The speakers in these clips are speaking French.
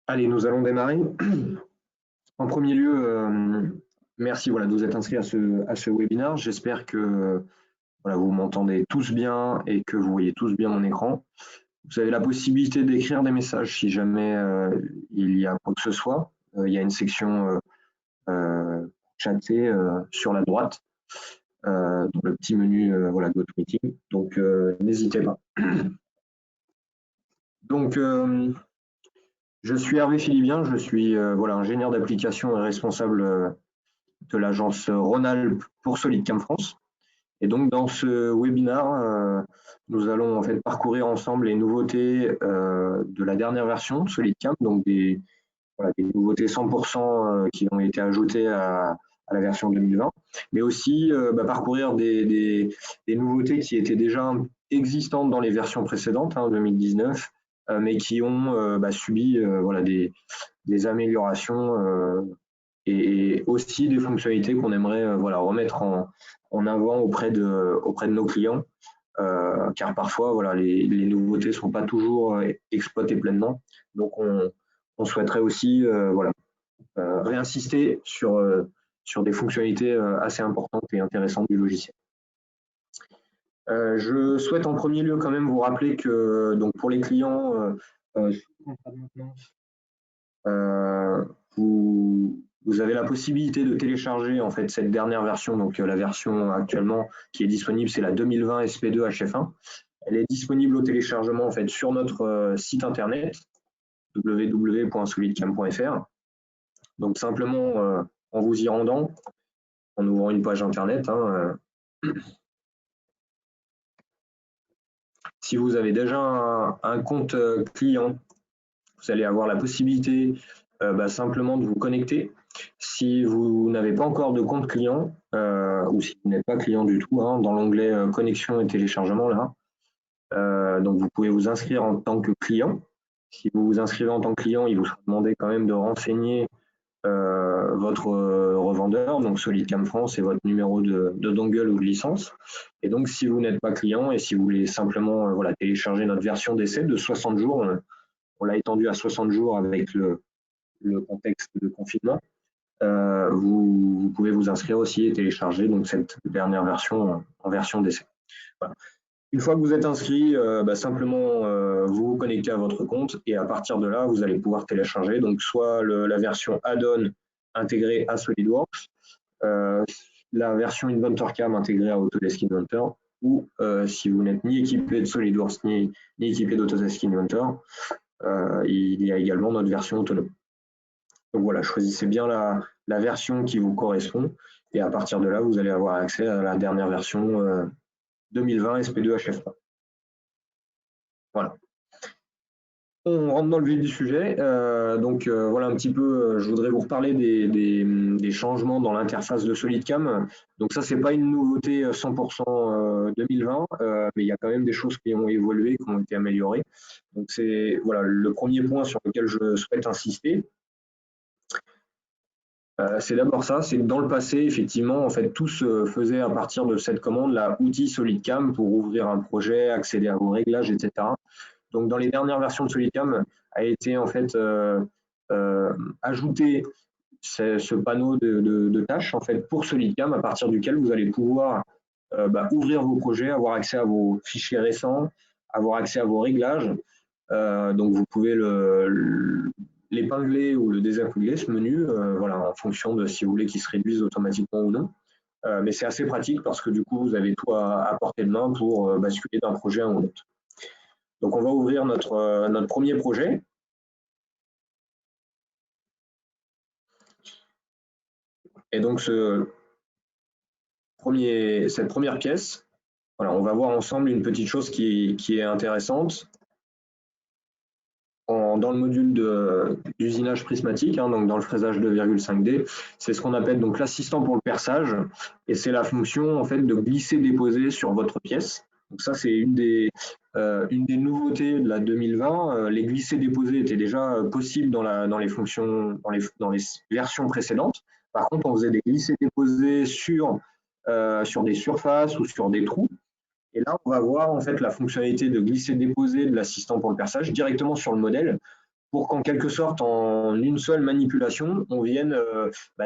Allez, nous allons démarrer. En premier lieu, merci voilà, de vous être inscrit à ce webinaire. J'espère que voilà, vous m'entendez tous bien et que vous voyez tous bien mon écran. Vous avez la possibilité d'écrire des messages si jamais il y a quoi que ce soit. Il y a une section chatée sur la droite, dans le petit menu voilà, GoToMeeting. Donc, n'hésitez pas. Donc, je suis Hervé Philibien, je suis voilà, ingénieur d'application et responsable de l'agence Rhône-Alpes pour SolidCam France. Et donc dans ce webinaire, nous allons en fait parcourir ensemble les nouveautés de la dernière version de SolidCam, donc voilà, des nouveautés 100% qui ont été ajoutées à la version 2020, mais aussi parcourir des nouveautés qui étaient déjà existantes dans les versions précédentes, 2019, mais qui ont subi voilà, des améliorations et aussi des fonctionnalités qu'on aimerait voilà, remettre en avant auprès de nos clients, car parfois voilà, les nouveautés ne sont pas toujours exploitées pleinement. Donc on souhaiterait aussi voilà, réinsister sur des fonctionnalités assez importantes et intéressantes du logiciel. Je souhaite en premier lieu quand même vous rappeler que donc pour les clients sous contrat de maintenance, vous avez la possibilité de télécharger en fait cette dernière version, donc la version actuellement qui est disponible, c'est la 2020 SP2 HF1. Elle est disponible au téléchargement en fait sur notre site internet www.solidcam.fr. Donc simplement en vous y rendant, en ouvrant une page internet, si vous avez déjà un compte client, vous allez avoir la possibilité simplement de vous connecter. Si vous n'avez pas encore de compte client, ou si vous n'êtes pas client du tout, dans l'onglet connexion et téléchargement, là, donc vous pouvez vous inscrire en tant que client. Si vous vous inscrivez en tant que client, il vous sera demandé quand même de renseigner votre revendeur, donc SolidCam France, et votre numéro de dongle ou de licence. Et donc, si vous n'êtes pas client et si vous voulez simplement voilà, télécharger notre version d'essai de 60 jours, on l'a étendu à 60 jours avec le contexte de confinement. Vous pouvez vous inscrire aussi et télécharger donc cette dernière version en version d'essai. Voilà. Une fois que vous êtes inscrit, simplement vous vous connectez à votre compte et à partir de là, vous allez pouvoir télécharger donc soit la version add-on intégrée à SolidWorks, la version InventorCam intégrée à Autodesk Inventor, ou si vous n'êtes ni équipé de SolidWorks ni équipé d'Autodesk Inventor, il y a également notre version autonome. Donc voilà, choisissez bien la version qui vous correspond et à partir de là, vous allez avoir accès à la dernière version 2020 SP2 HF1. Voilà. On rentre dans le vif du sujet. Voilà un petit peu, je voudrais vous reparler des changements dans l'interface de SolidCam. Donc ça, c'est pas une nouveauté 100% 2020, mais il y a quand même des choses qui ont évolué, qui ont été améliorées. Donc c'est voilà, le premier point sur lequel je souhaite insister. C'est d'abord ça, c'est que dans le passé, effectivement, en fait, tout se faisait à partir de cette commande, la outil SolidCam, pour ouvrir un projet, accéder à vos réglages, etc. Donc, dans les dernières versions de SolidCam, a été en fait ajouté ce panneau de tâches en fait pour SolidCam, à partir duquel vous allez pouvoir ouvrir vos projets, avoir accès à vos fichiers récents, avoir accès à vos réglages. Donc, vous pouvez l'épingler ou le désépingler, ce menu, voilà, en fonction de si vous voulez qu'il se réduise automatiquement ou non. Mais c'est assez pratique parce que du coup, vous avez tout à portée de main pour basculer d'un projet à un autre. Donc, on va ouvrir notre premier projet. Et donc, cette première pièce, voilà, on va voir ensemble une petite chose qui est intéressante. Dans le module d'usinage prismatique, donc dans le fraisage 2,5D, c'est ce qu'on appelle donc l'assistant pour le perçage, et c'est la fonction en fait de glisser-déposer sur votre pièce. Donc ça, c'est une des nouveautés de la 2020. Les glisser-déposer étaient déjà possibles dans les fonctions, dans les versions précédentes. Par contre, on faisait des glisser-déposer sur des surfaces ou sur des trous. Et là, on va voir en fait la fonctionnalité de glisser-déposer de l'assistant pour le perçage directement sur le modèle. pour qu'en quelque sorte, en une seule manipulation, on vienne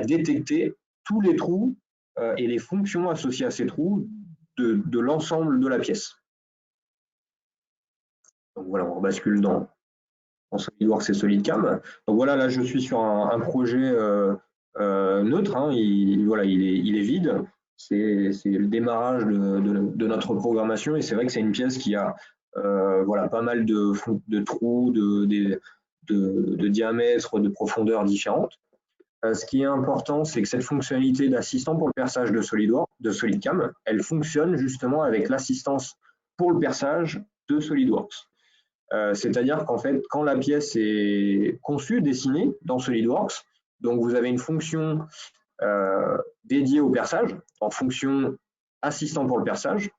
détecter tous les trous et les fonctions associées à ces trous de l'ensemble de la pièce. Donc voilà, on bascule dans SolidWorks et SolidCam. Donc voilà, là je suis sur un projet neutre, hein, il est vide. C'est le démarrage de notre programmation et c'est vrai que c'est une pièce qui a voilà, pas mal de trous, de diamètres, de profondeurs différentes. Ce qui est important, c'est que cette fonctionnalité d'assistant pour le perçage de SolidWorks, de SolidCam, elle fonctionne justement avec l'assistance pour le perçage de SolidWorks. C'est-à-dire qu'en fait, quand la pièce est conçue, dessinée dans SolidWorks, donc vous avez une fonction dédiée au perçage, en fonction assistant pour le perçage.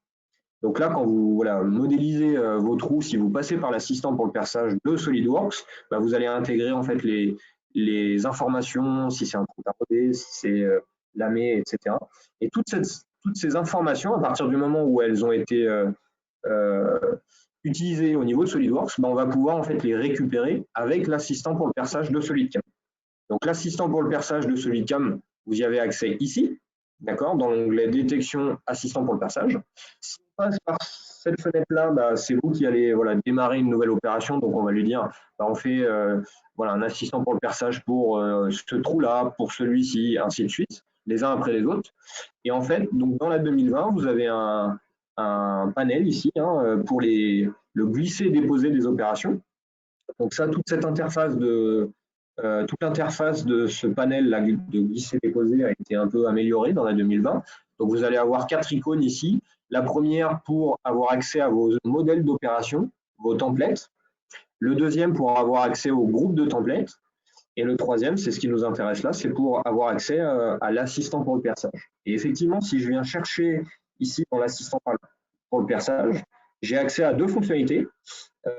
Donc là, quand vous modélisez vos trous, si vous passez par l'assistant pour le perçage de SolidWorks, vous allez intégrer en fait les informations, si c'est un trou tarodé, si c'est lamé, etc. Et toutes ces informations, à partir du moment où elles ont été utilisées au niveau de SolidWorks, on va pouvoir en fait les récupérer avec l'assistant pour le perçage de SolidCam. Donc l'assistant pour le perçage de SolidCam, vous y avez accès ici, d'accord, dans l'onglet détection assistant pour le perçage. Si on passe par cette fenêtre-là, c'est vous qui allez démarrer une nouvelle opération. Donc on va lui dire, on fait un assistant pour le perçage pour ce trou-là, pour celui-ci, ainsi de suite, les uns après les autres. Et en fait, donc dans la 2020, vous avez un panel ici pour le glisser-déposer des opérations. Donc ça, toute l'interface de ce panel-là de glisser-déposer a été un peu améliorée dans la 2020. Donc vous allez avoir 4 icônes ici. La première pour avoir accès à vos modèles d'opération, vos templates. Le deuxième pour avoir accès au groupe de templates. Et le troisième, c'est ce qui nous intéresse là, c'est pour avoir accès à l'assistant pour le perçage. Et effectivement, si je viens chercher ici dans l'assistant pour le perçage, j'ai accès à 2 fonctionnalités.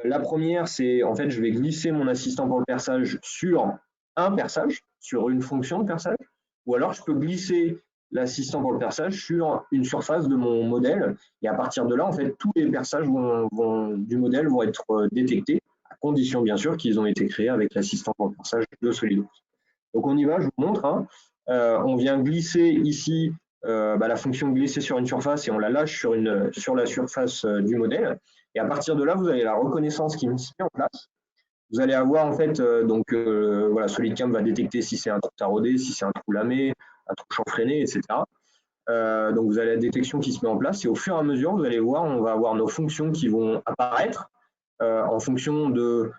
La première, c'est en fait, je vais glisser mon assistant pour le perçage sur un perçage, sur une fonction de perçage, ou alors je peux glisser l'assistant pour le perçage sur une surface de mon modèle, et à partir de là, en fait, tous les perçages du modèle vont être détectés, à condition bien sûr qu'ils ont été créés avec l'assistant pour le perçage de SolidWorks. Donc on y va, je vous montre. On vient glisser ici la fonction glisser sur une surface et on la lâche sur la surface du modèle. Et à partir de là, vous avez la reconnaissance qui se met en place. Vous allez avoir en fait, SolidCam va détecter si c'est un trou taraudé, si c'est un trou lamé, un trou chanfreiné, etc. Donc vous avez la détection qui se met en place et au fur et à mesure, vous allez voir, on va avoir nos fonctions qui vont apparaître en fonction du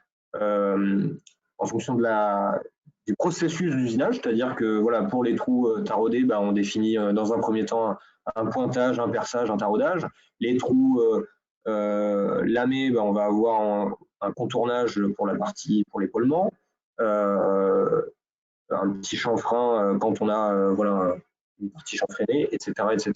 processus d'usinage, c'est-à-dire que pour les trous taraudés, on définit dans un premier temps un pointage, un perçage, un taraudage. Les trous lamés, on va avoir un contournage pour l'épaulement, un petit chanfrein quand on a une partie chanfreinée, etc., etc.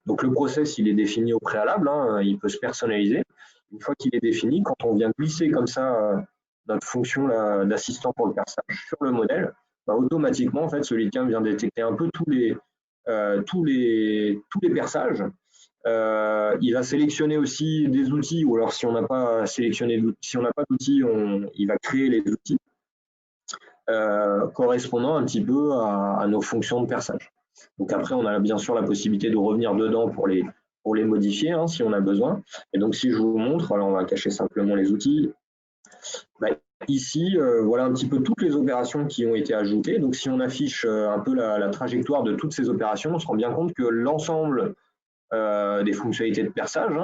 Donc le process, il est défini au préalable, il peut se personnaliser. Une fois qu'il est défini, quand on vient glisser comme ça notre fonction d'assistant pour le perçage sur le modèle, automatiquement, en fait, SolidCam vient détecter un peu tous les perçages. Il va sélectionner aussi des outils, ou alors si on n'a pas d'outils, il va créer les outils correspondant un petit peu à nos fonctions de perçage. Donc après, on a bien sûr la possibilité de revenir dedans pour les modifier si on a besoin. Et donc si je vous montre, alors on va cacher simplement les outils. Ici, voilà un petit peu toutes les opérations qui ont été ajoutées. Donc si on affiche un peu la trajectoire de toutes ces opérations, on se rend bien compte que l'ensemble des fonctionnalités de perçage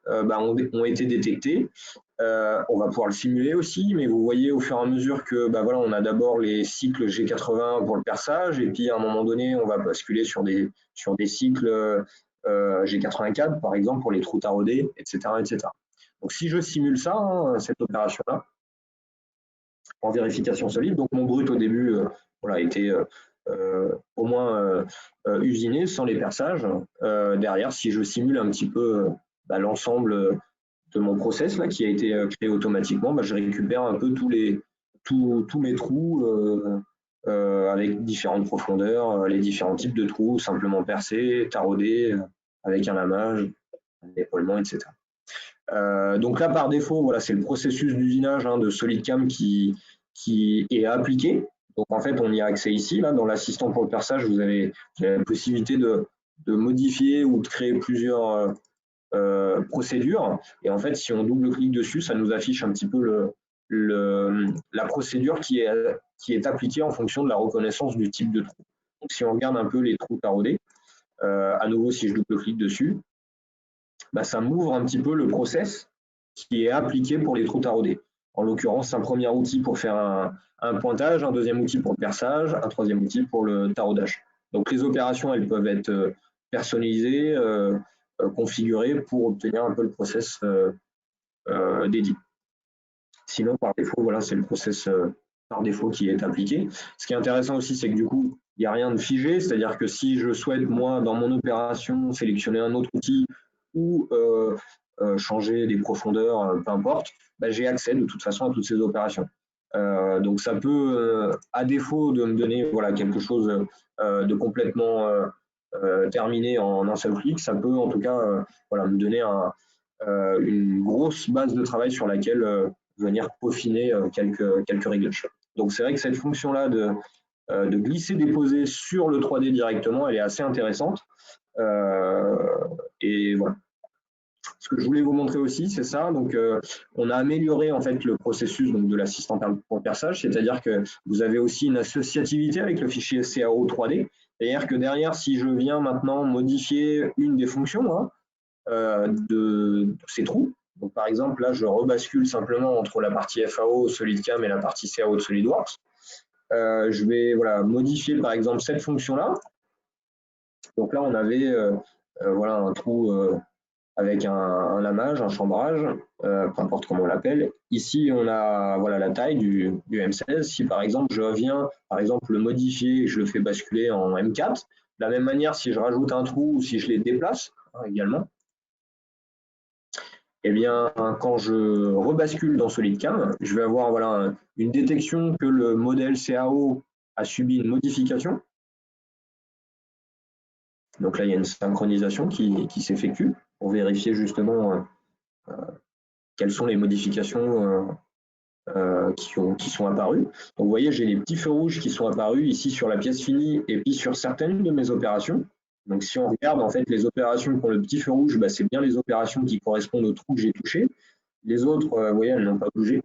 ont été détectées. On va pouvoir le simuler aussi, mais vous voyez au fur et à mesure que on a d'abord les cycles G80 pour le perçage, et puis à un moment donné, on va basculer sur des cycles G84, par exemple, pour les trous taraudés, etc., etc. Donc si je simule ça, cette opération-là, en vérification solide, donc mon brut au début était au moins usiné sans les perçages. Derrière, si je simule un petit peu l'ensemble de mon process là, qui a été créé automatiquement, je récupère un peu tous mes trous avec différentes profondeurs, les différents types de trous, simplement percés, taraudés, avec un lamage, un épaulement, etc. Donc là, par défaut, c'est le processus d'usinage de SolidCam qui qui est appliqué. Donc en fait, on y a accès ici. Là, dans l'assistant pour le perçage, vous avez la possibilité de modifier ou de créer plusieurs procédures. Et en fait, si on double-clique dessus, ça nous affiche un petit peu la procédure qui est appliquée en fonction de la reconnaissance du type de trou. Donc si on regarde un peu les trous taraudés, à nouveau, si je double-clique dessus, bah, ça m'ouvre un petit peu le process qui est appliqué pour les trous taraudés. En l'occurrence, un premier outil pour faire un pointage, un deuxième outil pour le perçage, un troisième outil pour le taraudage. Donc les opérations, elles peuvent être personnalisées, configurées pour obtenir un peu le process dédié. Sinon, par défaut, voilà, c'est le process par défaut qui est appliqué. Ce qui est intéressant aussi, c'est que du coup, il n'y a rien de figé, c'est-à-dire que si je souhaite, moi, dans mon opération, sélectionner un autre outil ou changer des profondeurs, peu importe, bah, j'ai accès de toute façon à toutes ces opérations. Donc ça peut, à défaut de me donner voilà, quelque chose de complètement terminé en un seul clic, ça peut en tout cas voilà, me donner une grosse base de travail sur laquelle venir peaufiner quelques réglages. Donc c'est vrai que cette fonction-là de glisser-déposer sur le 3D directement, elle est assez intéressante. Et voilà. Ce que je voulais vous montrer aussi, c'est ça. Donc, on a amélioré en fait le processus donc, de l'assistant pour perçage, c'est-à-dire que vous avez aussi une associativité avec le fichier CAO 3D. C'est-à-dire que derrière, si je viens maintenant modifier une des fonctions hein, de ces trous, donc par exemple là, je rebascule simplement entre la partie FAO SolidCam et la partie CAO de SolidWorks. Je vais voilà, modifier par exemple cette fonction-là. Donc là, on avait voilà, un trou avec un lamage, un chambrage, peu importe comment on l'appelle. Ici, on a voilà, la taille du M16. Si par exemple, je viens par exemple, le modifier et je le fais basculer en M4, de la même manière, si je rajoute un trou ou si je les déplace hein, également, eh bien, quand je rebascule dans SolidCam, je vais avoir voilà, une détection que le modèle CAO a subi une modification. Donc là, il y a une synchronisation qui s'effectue pour vérifier justement quelles sont les modifications qui sont apparues. Donc vous voyez, j'ai les petits feux rouges qui sont apparus ici sur la pièce finie et puis sur certaines de mes opérations. Donc si on regarde en fait les opérations qui ont le petit feu rouge, bah, c'est bien les opérations qui correspondent au trou que j'ai touché. Les autres, vous voyez, elles n'ont pas bougé.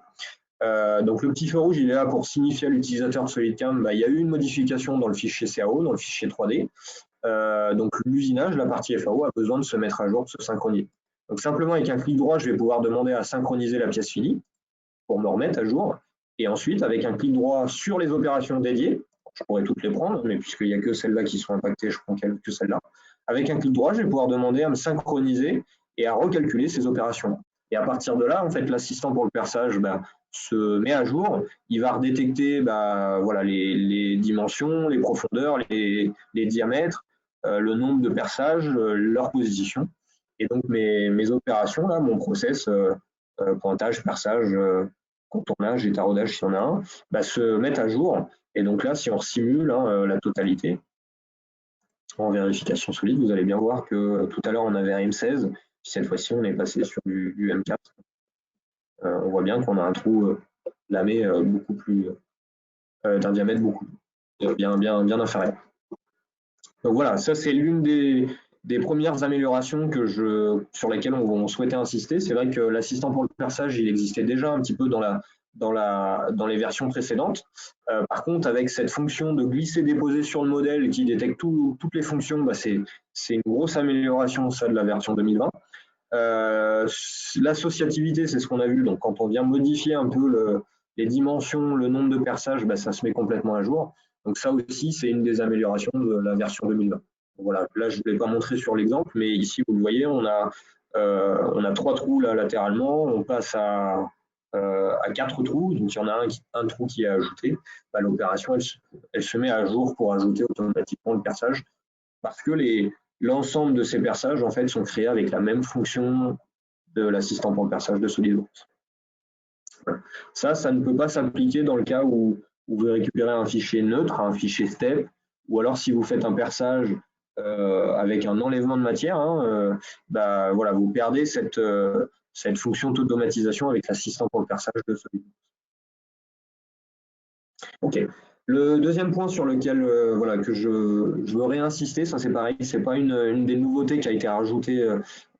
Donc le petit feu rouge, il est là pour signifier à l'utilisateur de SolidCam, bah, il y a eu une modification dans le fichier CAO, dans le fichier 3D. Donc l'usinage, la partie FAO, a besoin de se mettre à jour, de se synchroniser. Donc simplement avec un clic droit, je vais pouvoir demander à synchroniser la pièce finie pour me remettre à jour. Et ensuite, avec un clic droit sur les opérations dédiées, je pourrais toutes les prendre, mais puisqu'il n'y a que celles-là qui sont impactées, je prends que celles-là. Avec un clic droit, je vais pouvoir demander à me synchroniser et à recalculer ces opérations-là. Et à partir de là, en fait, l'assistant pour le perçage bah, se met à jour. Il va redétecter bah, voilà, les dimensions, les profondeurs, les diamètres, le nombre de perçages, leur position. Et donc, mes opérations, là, mon process, pointage, perçage, contournage et taraudage, s'il y en a un, bah, se mettent à jour. Et donc là, si on simule hein, la totalité, en vérification solide, vous allez bien voir que tout à l'heure, on avait un M16, puis cette fois-ci, on est passé sur du M4. On voit bien qu'on a un trou lamé beaucoup plus, d'un diamètre beaucoup bien inférieur. Donc voilà, ça c'est l'une des premières améliorations sur lesquelles on souhaitait insister. C'est vrai que l'assistant pour le perçage, il existait déjà un petit peu dans les versions précédentes. Par contre, avec cette fonction de glisser-déposer sur le modèle qui détecte toutes les fonctions, bah c'est une grosse amélioration ça, de la version 2020. L'associativité, c'est ce qu'on a vu. Donc, quand on vient modifier un peu les dimensions, le nombre de perçages, bah, ça se met complètement à jour. Donc, ça aussi, c'est une des améliorations de la version 2020. Donc, voilà, là, je ne vous l'ai pas montré sur l'exemple, mais ici, vous le voyez, on a 3 trous là, latéralement. On passe à 4 trous. Donc, il y en a un trou qui est ajouté. Bah, l'opération, elle se met à jour pour ajouter automatiquement le perçage parce que l'ensemble de ces perçages en fait, sont créés avec la même fonction de l'assistant pour le perçage de SolidWorks. Ça ne peut pas s'appliquer dans le cas où vous récupérez un fichier neutre, un fichier step, ou alors si vous faites un perçage avec un enlèvement de matière, hein, bah, voilà, vous perdez cette fonction d'automatisation avec l'assistant pour le perçage de SolidWorks. Ok. Le deuxième point sur lequel voilà, que je veux réinsister, ça c'est pareil, c'est pas une des nouveautés qui a été rajoutée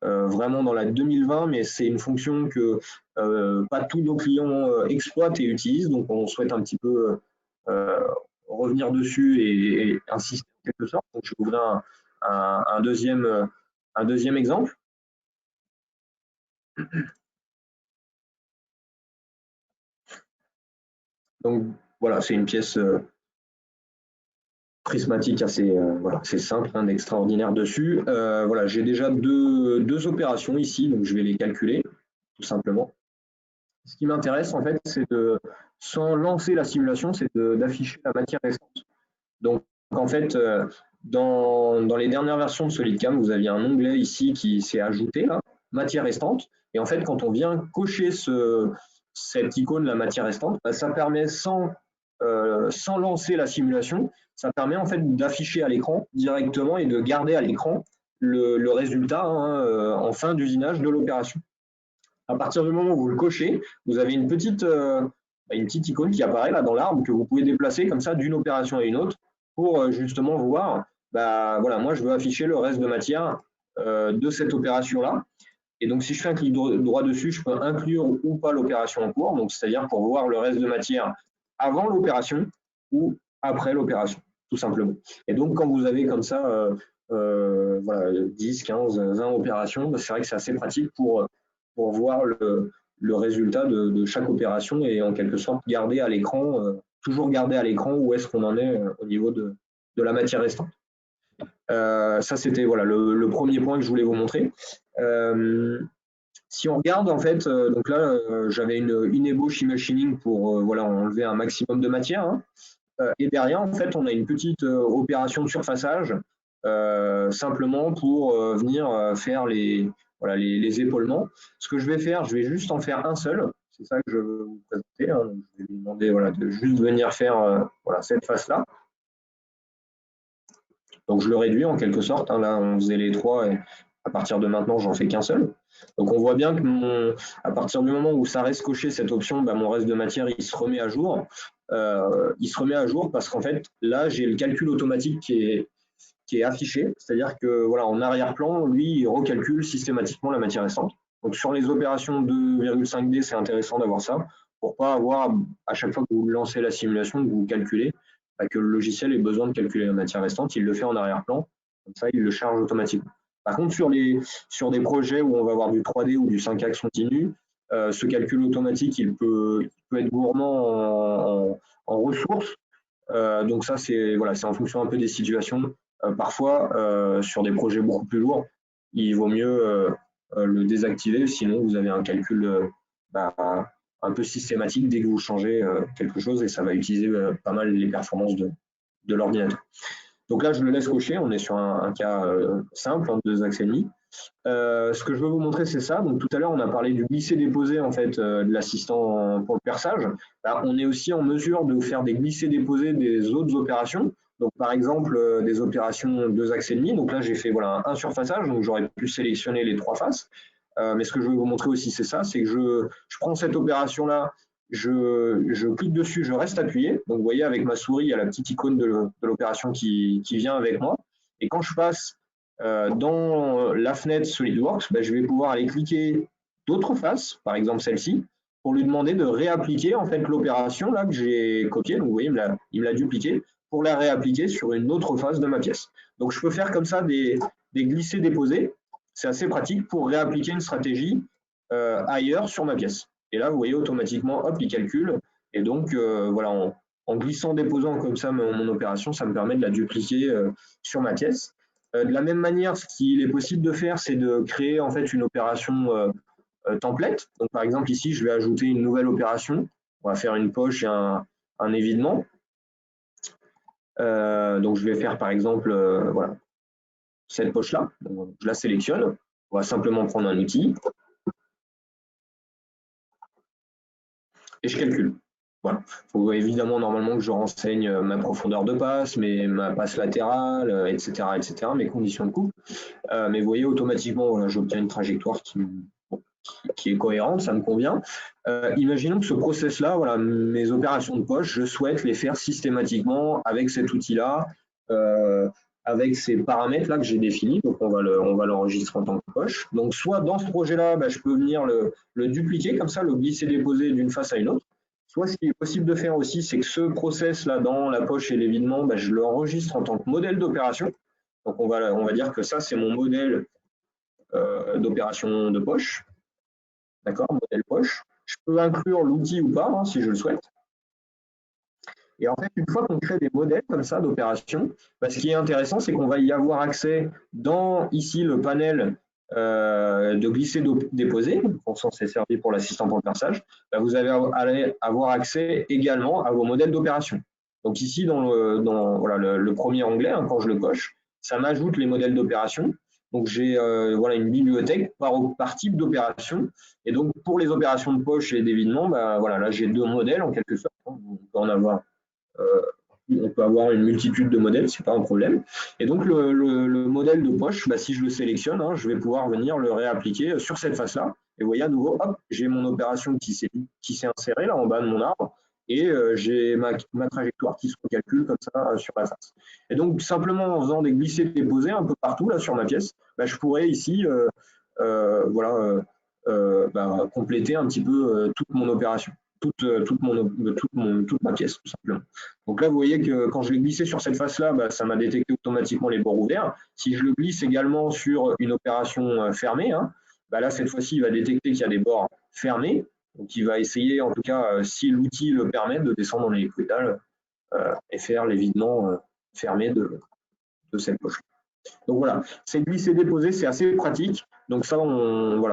vraiment dans la 2020, mais c'est une fonction que pas tous nos clients exploitent et utilisent, donc on souhaite un petit peu euh, revenir dessus et insister en quelque sorte. Donc je vous donne un deuxième exemple. Donc voilà, c'est une pièce prismatique assez, voilà, assez simple, hein, d'extraordinaire dessus. Voilà, j'ai déjà deux opérations ici, donc je vais les calculer tout simplement. Ce qui m'intéresse en fait, c'est de, sans lancer la simulation, c'est d'afficher la matière restante. Donc en fait, dans les dernières versions de SolidCam, vous aviez un onglet ici qui s'est ajouté là, matière restante. Et en fait, quand on vient cocher cette icône, la matière restante, bah, ça permet sans lancer la simulation, ça permet en fait d'afficher à l'écran directement et de garder à l'écran le résultat, hein, en fin d'usinage de l'opération. À partir du moment où vous le cochez, vous avez une petite icône qui apparaît là dans l'arbre que vous pouvez déplacer comme ça d'une opération à une autre pour justement voir, bah, voilà, moi je veux afficher le reste de matière de cette opération-là. Et donc si je fais un clic droit dessus, je peux inclure ou pas l'opération en cours, donc c'est-à-dire pour voir le reste de matière avant l'opération ou après l'opération, tout simplement. Et donc quand vous avez comme ça voilà, 10, 15, 20 opérations, c'est vrai que c'est assez pratique pour voir le résultat de chaque opération et en quelque sorte garder à l'écran, toujours garder à l'écran où est-ce qu'on en est au niveau de la matière restante. Ça, c'était voilà, le premier point que je voulais vous montrer. Si on regarde, en fait, donc là, j'avais une ébauche e-machining pour voilà, enlever un maximum de matière, hein. Et derrière, en fait, on a une petite opération de surfaçage, simplement pour venir faire voilà, les épaulements. Ce que je vais faire, je vais juste en faire un seul. C'est ça que je veux vous présenter, hein. Je vais lui demander voilà, de juste venir faire voilà, cette face-là. Donc je le réduis en quelque sorte, hein. Là, on faisait les trois et à partir de maintenant, j'en fais qu'un seul. Donc on voit bien que à partir du moment où ça reste coché cette option, bah, mon reste de matière, il se remet à jour. Il se remet à jour parce qu'en fait, là, j'ai le calcul automatique qui est affiché. C'est-à-dire que voilà, en arrière-plan, lui, il recalcule systématiquement la matière restante. Donc sur les opérations 2,5D, c'est intéressant d'avoir ça pour pas avoir à chaque fois que vous lancez la simulation, que vous calculez, bah, que le logiciel ait besoin de calculer la matière restante, il le fait en arrière-plan. Comme ça, il le charge automatiquement. Par contre, sur des projets où on va avoir du 3D ou du 5 axes continu, ce calcul automatique, il peut être gourmand en ressources. Donc ça, c'est voilà, en fonction un peu des situations. Parfois, sur des projets beaucoup plus lourds, il vaut mieux le désactiver, sinon vous avez un calcul bah, un peu systématique dès que vous changez quelque chose et ça va utiliser pas mal les performances de l'ordinateur. Donc là, je le laisse cocher, on est sur un cas simple, hein, 2 axes et demi. Ce que je veux vous montrer, c'est ça. Donc tout à l'heure, on a parlé du glisser-déposer en fait, de l'assistant pour le perçage. Là, on est aussi en mesure de faire des glisser-déposer des autres opérations. Donc par exemple, des opérations 2 axes et demi. Donc là, j'ai fait voilà, un surfaçage, donc j'aurais pu sélectionner les 3 faces. Mais ce que je veux vous montrer aussi, c'est ça, c'est que je prends cette opération-là, je clique dessus, je reste appuyé. Donc vous voyez, avec ma souris, il y a la petite icône de l'opération qui vient avec moi. Et quand je passe dans la fenêtre SolidWorks, ben, je vais pouvoir aller cliquer d'autres faces, par exemple celle-ci, pour lui demander de réappliquer en fait l'opération là que j'ai copiée. Donc vous voyez, il me l'a dupliqué pour la réappliquer sur une autre face de ma pièce. Donc je peux faire comme ça des glissés-déposés. C'est assez pratique pour réappliquer une stratégie ailleurs sur ma pièce. Et là, vous voyez automatiquement, hop, il calcule. Et donc, voilà, en glissant, déposant comme ça mon opération, ça me permet de la dupliquer sur ma pièce. De la même manière, ce qu'il est possible de faire, c'est de créer en fait une opération template. Donc, par exemple, ici, je vais ajouter une nouvelle opération. On va faire une poche et un évidement. Donc, je vais faire par exemple voilà, cette poche-là. Je la sélectionne. On va simplement prendre un outil et je calcule. Voilà. Il faut évidemment normalement que je renseigne ma profondeur de passe, ma passe latérale, etc., etc., mes conditions de coupe. Mais vous voyez automatiquement, voilà, j'obtiens une trajectoire qui est cohérente, ça me convient. Imaginons que ce process-là, voilà, mes opérations de poche, je souhaite les faire systématiquement avec cet outil-là, avec ces paramètres-là que j'ai définis. Donc, on va l'enregistrer en tant que poche. Donc, soit dans ce projet-là, je peux venir le dupliquer comme ça, le glisser-déposer d'une face à une autre. Soit ce qui est possible de faire aussi, c'est que ce process-là dans la poche et l'évidement, je l'enregistre en tant que modèle d'opération. Donc, on va dire que ça, c'est mon modèle d'opération de poche. D'accord, modèle poche. Je peux inclure l'outil ou pas, si je le souhaite. Et en fait, une fois qu'on crée des modèles comme ça d'opération, ce qui est intéressant, c'est qu'on va y avoir accès dans ici le panel de glisser-déposer, on s'en s'est servi pour l'assistant pour le perçage, vous allez avoir accès également à vos modèles d'opération. Donc ici, dans le premier onglet, quand je le coche, ça m'ajoute les modèles d'opération. Donc j'ai une bibliothèque par type d'opération. Et donc pour les opérations de poche et d'évidement, là j'ai 2 modèles en quelque sorte. On peut avoir une multitude de modèles, c'est pas un problème. Et donc le modèle de poche, si je le sélectionne, je vais pouvoir venir le réappliquer sur cette face-là. Et vous voyez à nouveau, hop, j'ai mon opération qui s'est insérée là en bas de mon arbre et j'ai ma trajectoire qui se recalcule comme ça sur la face. Et donc simplement en faisant des glissés-déposés un peu partout là sur ma pièce, je pourrais ici compléter un petit peu toute mon opération. Toute ma pièce, tout simplement. Donc là, vous voyez que quand je l'ai glissé sur cette face-là, ça m'a détecté automatiquement les bords ouverts. Si je le glisse également sur une opération fermée, là, cette fois-ci, il va détecter qu'il y a des bords fermés. Donc, il va essayer, en tout cas, si l'outil le permet, de descendre dans l'hélicoïdal et faire l'évidement fermé de cette poche. Donc voilà, c'est glisser-déposer, c'est assez pratique. Donc ça,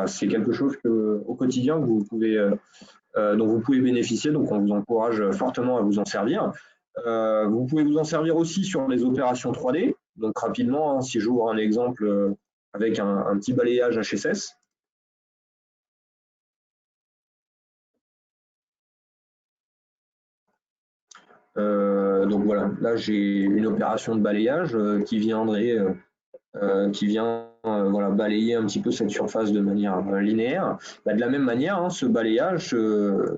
c'est quelque chose au quotidien que vous pouvez dont vous pouvez bénéficier, donc on vous encourage fortement à vous en servir. Vous pouvez vous en servir aussi sur les opérations 3D. Donc rapidement, si j'ouvre un exemple avec un petit balayage HSS. Donc voilà, là j'ai une opération de balayage qui vient balayer un petit peu cette surface de manière linéaire. De la même manière, ce balayage,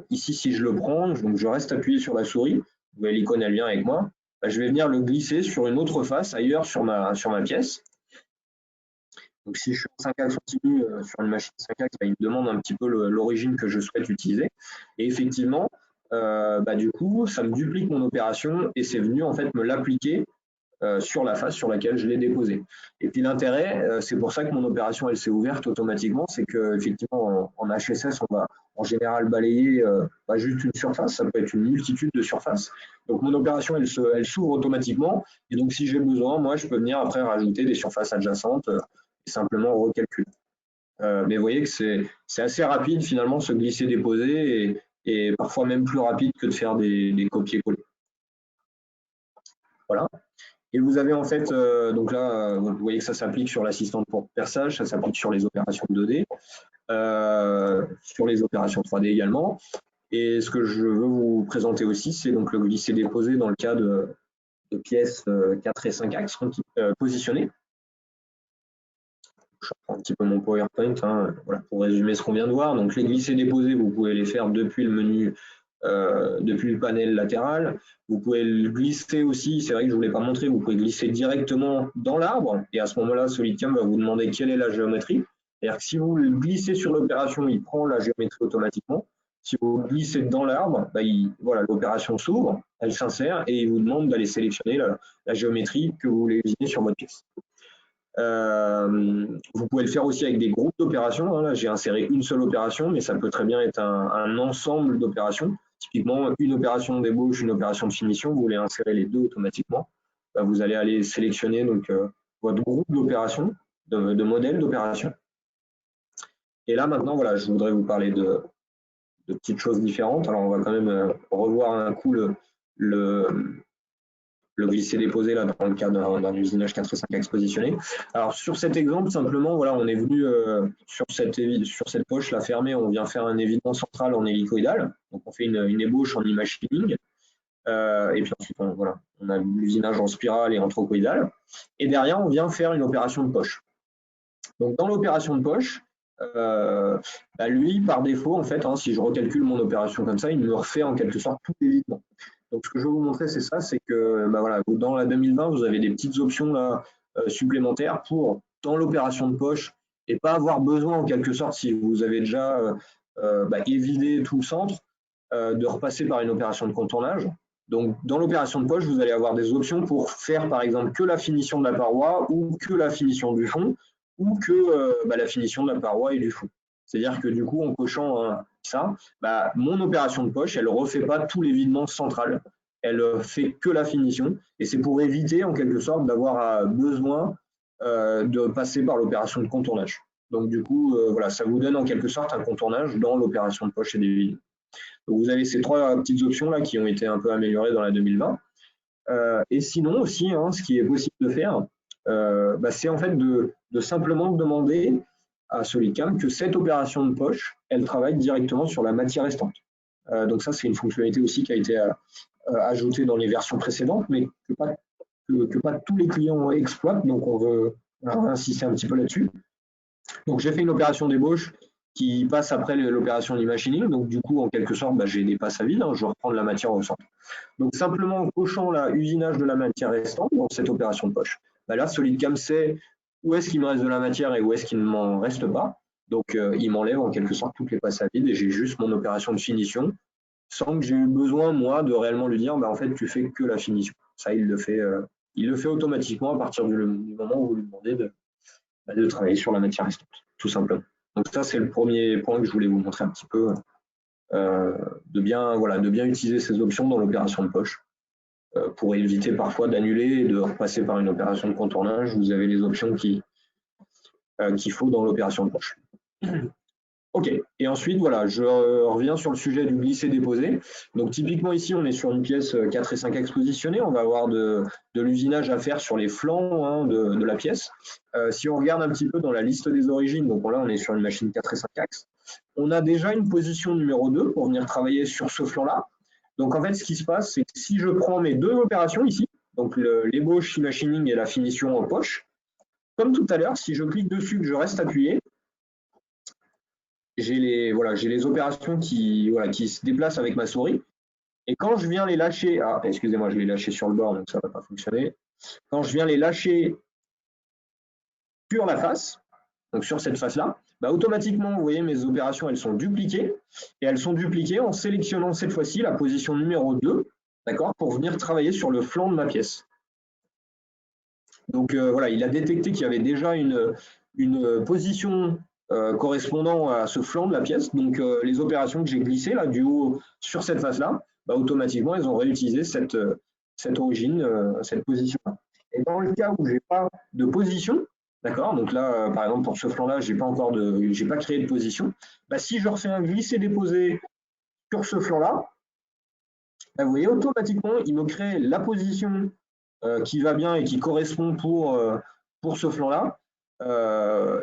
ici, si je le prends, donc je reste appuyé sur la souris, vous voyez l'icône, elle vient avec moi, je vais venir le glisser sur une autre face ailleurs sur ma pièce. Donc si je suis en 5 axes continu sur une machine 5 axes, il me demande un petit peu l'origine que je souhaite utiliser. Et effectivement, du coup, ça me duplique mon opération et c'est venu en fait me l'appliquer sur la face sur laquelle je l'ai déposé. Et puis l'intérêt, c'est pour ça que mon opération elle s'est ouverte automatiquement, c'est qu'effectivement en HSS, on va en général balayer pas juste une surface, ça peut être une multitude de surfaces. Donc mon opération elle s'ouvre automatiquement et donc si j'ai besoin, moi je peux venir après rajouter des surfaces adjacentes et simplement recalculer. Mais vous voyez que c'est assez rapide finalement ce glisser-déposer et parfois même plus rapide que de faire des copier-coller. Voilà. Et vous avez en fait, donc là, vous voyez que ça s'applique sur l'assistante pour perçage, ça s'applique sur les opérations 2D, sur les opérations 3D également. Et ce que je veux vous présenter aussi, c'est donc le glisser-déposer dans le cas de pièces 4 et 5 axes positionnées. Je reprends un petit peu mon PowerPoint pour résumer ce qu'on vient de voir. Donc les glisser-déposer, vous pouvez les faire depuis le menu depuis le panel latéral. Vous pouvez le glisser aussi, c'est vrai que je ne vous l'ai pas montré, vous pouvez glisser directement dans l'arbre et à ce moment-là, SolidCam va vous demander quelle est la géométrie. C'est-à-dire que si vous le glissez sur l'opération, il prend la géométrie automatiquement. Si vous glissez dans l'arbre, l'opération s'ouvre, elle s'insère et il vous demande d'aller sélectionner la géométrie que vous voulez usiner sur votre pièce. Vous pouvez le faire aussi avec des groupes d'opérations. Là, j'ai inséré une seule opération, mais ça peut très bien être un ensemble d'opérations. Typiquement, une opération d'ébauche, une opération de finition, vous voulez insérer les deux automatiquement. Vous allez aller sélectionner donc, votre groupe d'opérations, de modèles d'opérations. Et là, maintenant, je voudrais vous parler de petites choses différentes. Alors, on va quand même revoir un coup le glisser-déposer là dans le cas d'un usinage 4 et 5 axes positionné. Alors sur cet exemple, simplement, on est venu sur cette poche là fermée, on vient faire un évidement central en hélicoïdal. Donc on fait une ébauche en imagining. Et puis ensuite, on a l'usinage en spirale et en trochoïdal. Et derrière, on vient faire une opération de poche. Donc dans l'opération de poche, lui, par défaut, en fait, hein, si je recalcule mon opération comme ça, il me refait en quelque sorte tout l'évitement. Donc, ce que je vais vous montrer, c'est ça, c'est que voilà, dans la 2020, vous avez des petites options là, supplémentaires pour, dans l'opération de poche, et pas avoir besoin, en quelque sorte, si vous avez déjà évidé tout le centre, de repasser par une opération de contournage. Donc, dans l'opération de poche, vous allez avoir des options pour faire, par exemple, que la finition de la paroi ou que la finition du fond ou que la finition de la paroi et du fond. C'est-à-dire que du coup, en cochant ça, mon opération de poche, elle ne refait pas tout l'évidement central. Elle fait que la finition. Et c'est pour éviter, en quelque sorte, d'avoir besoin de passer par l'opération de contournage. Donc, du coup, voilà, ça vous donne en quelque sorte un contournage dans l'opération de poche et d'évitement. Donc, vous avez ces trois petites options là qui ont été un peu améliorées dans la 2020. Et sinon aussi, hein, ce qui est possible de faire, c'est en fait de simplement demander à Solidcam que cette opération de poche, elle travaille directement sur la matière restante. Donc ça, c'est une fonctionnalité aussi qui a été ajoutée dans les versions précédentes, mais que pas tous les clients exploitent. Donc on veut insister un petit peu là-dessus. Donc j'ai fait une opération d'ébauche qui passe après l'opération d'e-machining. Donc du coup, en quelque sorte, j'ai des passes à vide, hein, je reprends de la matière au centre. Donc simplement en cochant l'usinage de la matière restante dans cette opération de poche, là, Solidcam sait où est-ce qu'il me reste de la matière et où est-ce qu'il ne m'en reste pas. Donc il m'enlève en quelque sorte toutes les passes à vide et j'ai juste mon opération de finition sans que j'ai eu besoin, moi, de réellement lui dire, en fait, tu fais que la finition. Ça, il le fait automatiquement à partir du moment où vous lui demandez de travailler sur la matière restante, tout simplement. Donc ça, c'est le premier point que je voulais vous montrer un petit peu, de bien utiliser ces options dans l'opération de poche pour éviter parfois d'annuler et de repasser par une opération de contournage. Vous avez les options qu'il faut dans l'opération de poche. Ok, et ensuite, voilà, je reviens sur le sujet du glisser-déposer. Donc, typiquement, ici, on est sur une pièce 4 et 5 axes positionnée. On va avoir de l'usinage à faire sur les flancs, hein, de la pièce. Si on regarde un petit peu dans la liste des origines, donc là, on est sur une machine 4 et 5 axes. On a déjà une position numéro 2 pour venir travailler sur ce flanc-là. Donc, en fait, ce qui se passe, c'est que si je prends mes deux opérations ici, donc l'ébauche, e-machining et la finition en poche, comme tout à l'heure, si je clique dessus, que je reste appuyé, j'ai les opérations qui se déplacent avec ma souris. Et quand je viens les lâcher, excusez-moi, je l'ai lâché sur le bord, donc ça ne va pas fonctionner. Quand je viens les lâcher sur la face, donc sur cette face-là, automatiquement, vous voyez, mes opérations, elles sont dupliquées. Et elles sont dupliquées en sélectionnant cette fois-ci la position numéro 2, d'accord, pour venir travailler sur le flanc de ma pièce. Donc voilà, il a détecté qu'il y avait déjà une position correspondant à ce flanc de la pièce. Donc les opérations que j'ai glissées là du haut sur cette face-là, automatiquement, elles ont réutilisé cette origine, cette position-là. Et dans le cas où je n'ai pas de position, d'accord, donc là, par exemple, pour ce flanc-là, j'ai pas créé de position, si je refais un glisser-déposer sur ce flanc-là, vous voyez, automatiquement, il me crée la position qui va bien et qui correspond pour ce flanc-là.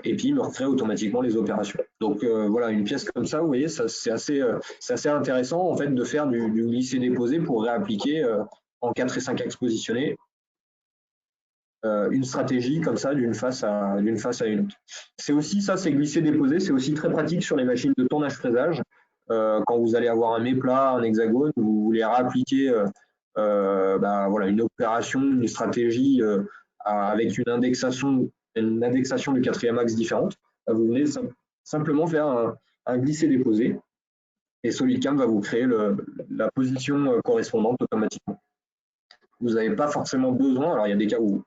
Et puis, il me recrée automatiquement les opérations. Donc, voilà, une pièce comme ça, vous voyez, c'est assez intéressant en fait de faire du glisser-déposer pour réappliquer en 4 et 5 axes positionnés une stratégie comme ça d'une face à une autre. C'est aussi ça, c'est glisser-déposer, c'est aussi très pratique sur les machines de tournage-fraisage. Quand vous allez avoir un méplat, un hexagone, vous voulez réappliquer une opération, une stratégie avec une indexation du quatrième axe différente. Vous venez simplement faire un glisser-déposer et Solidcam va vous créer la position correspondante automatiquement. Vous n'avez pas forcément besoin, alors il y a des cas où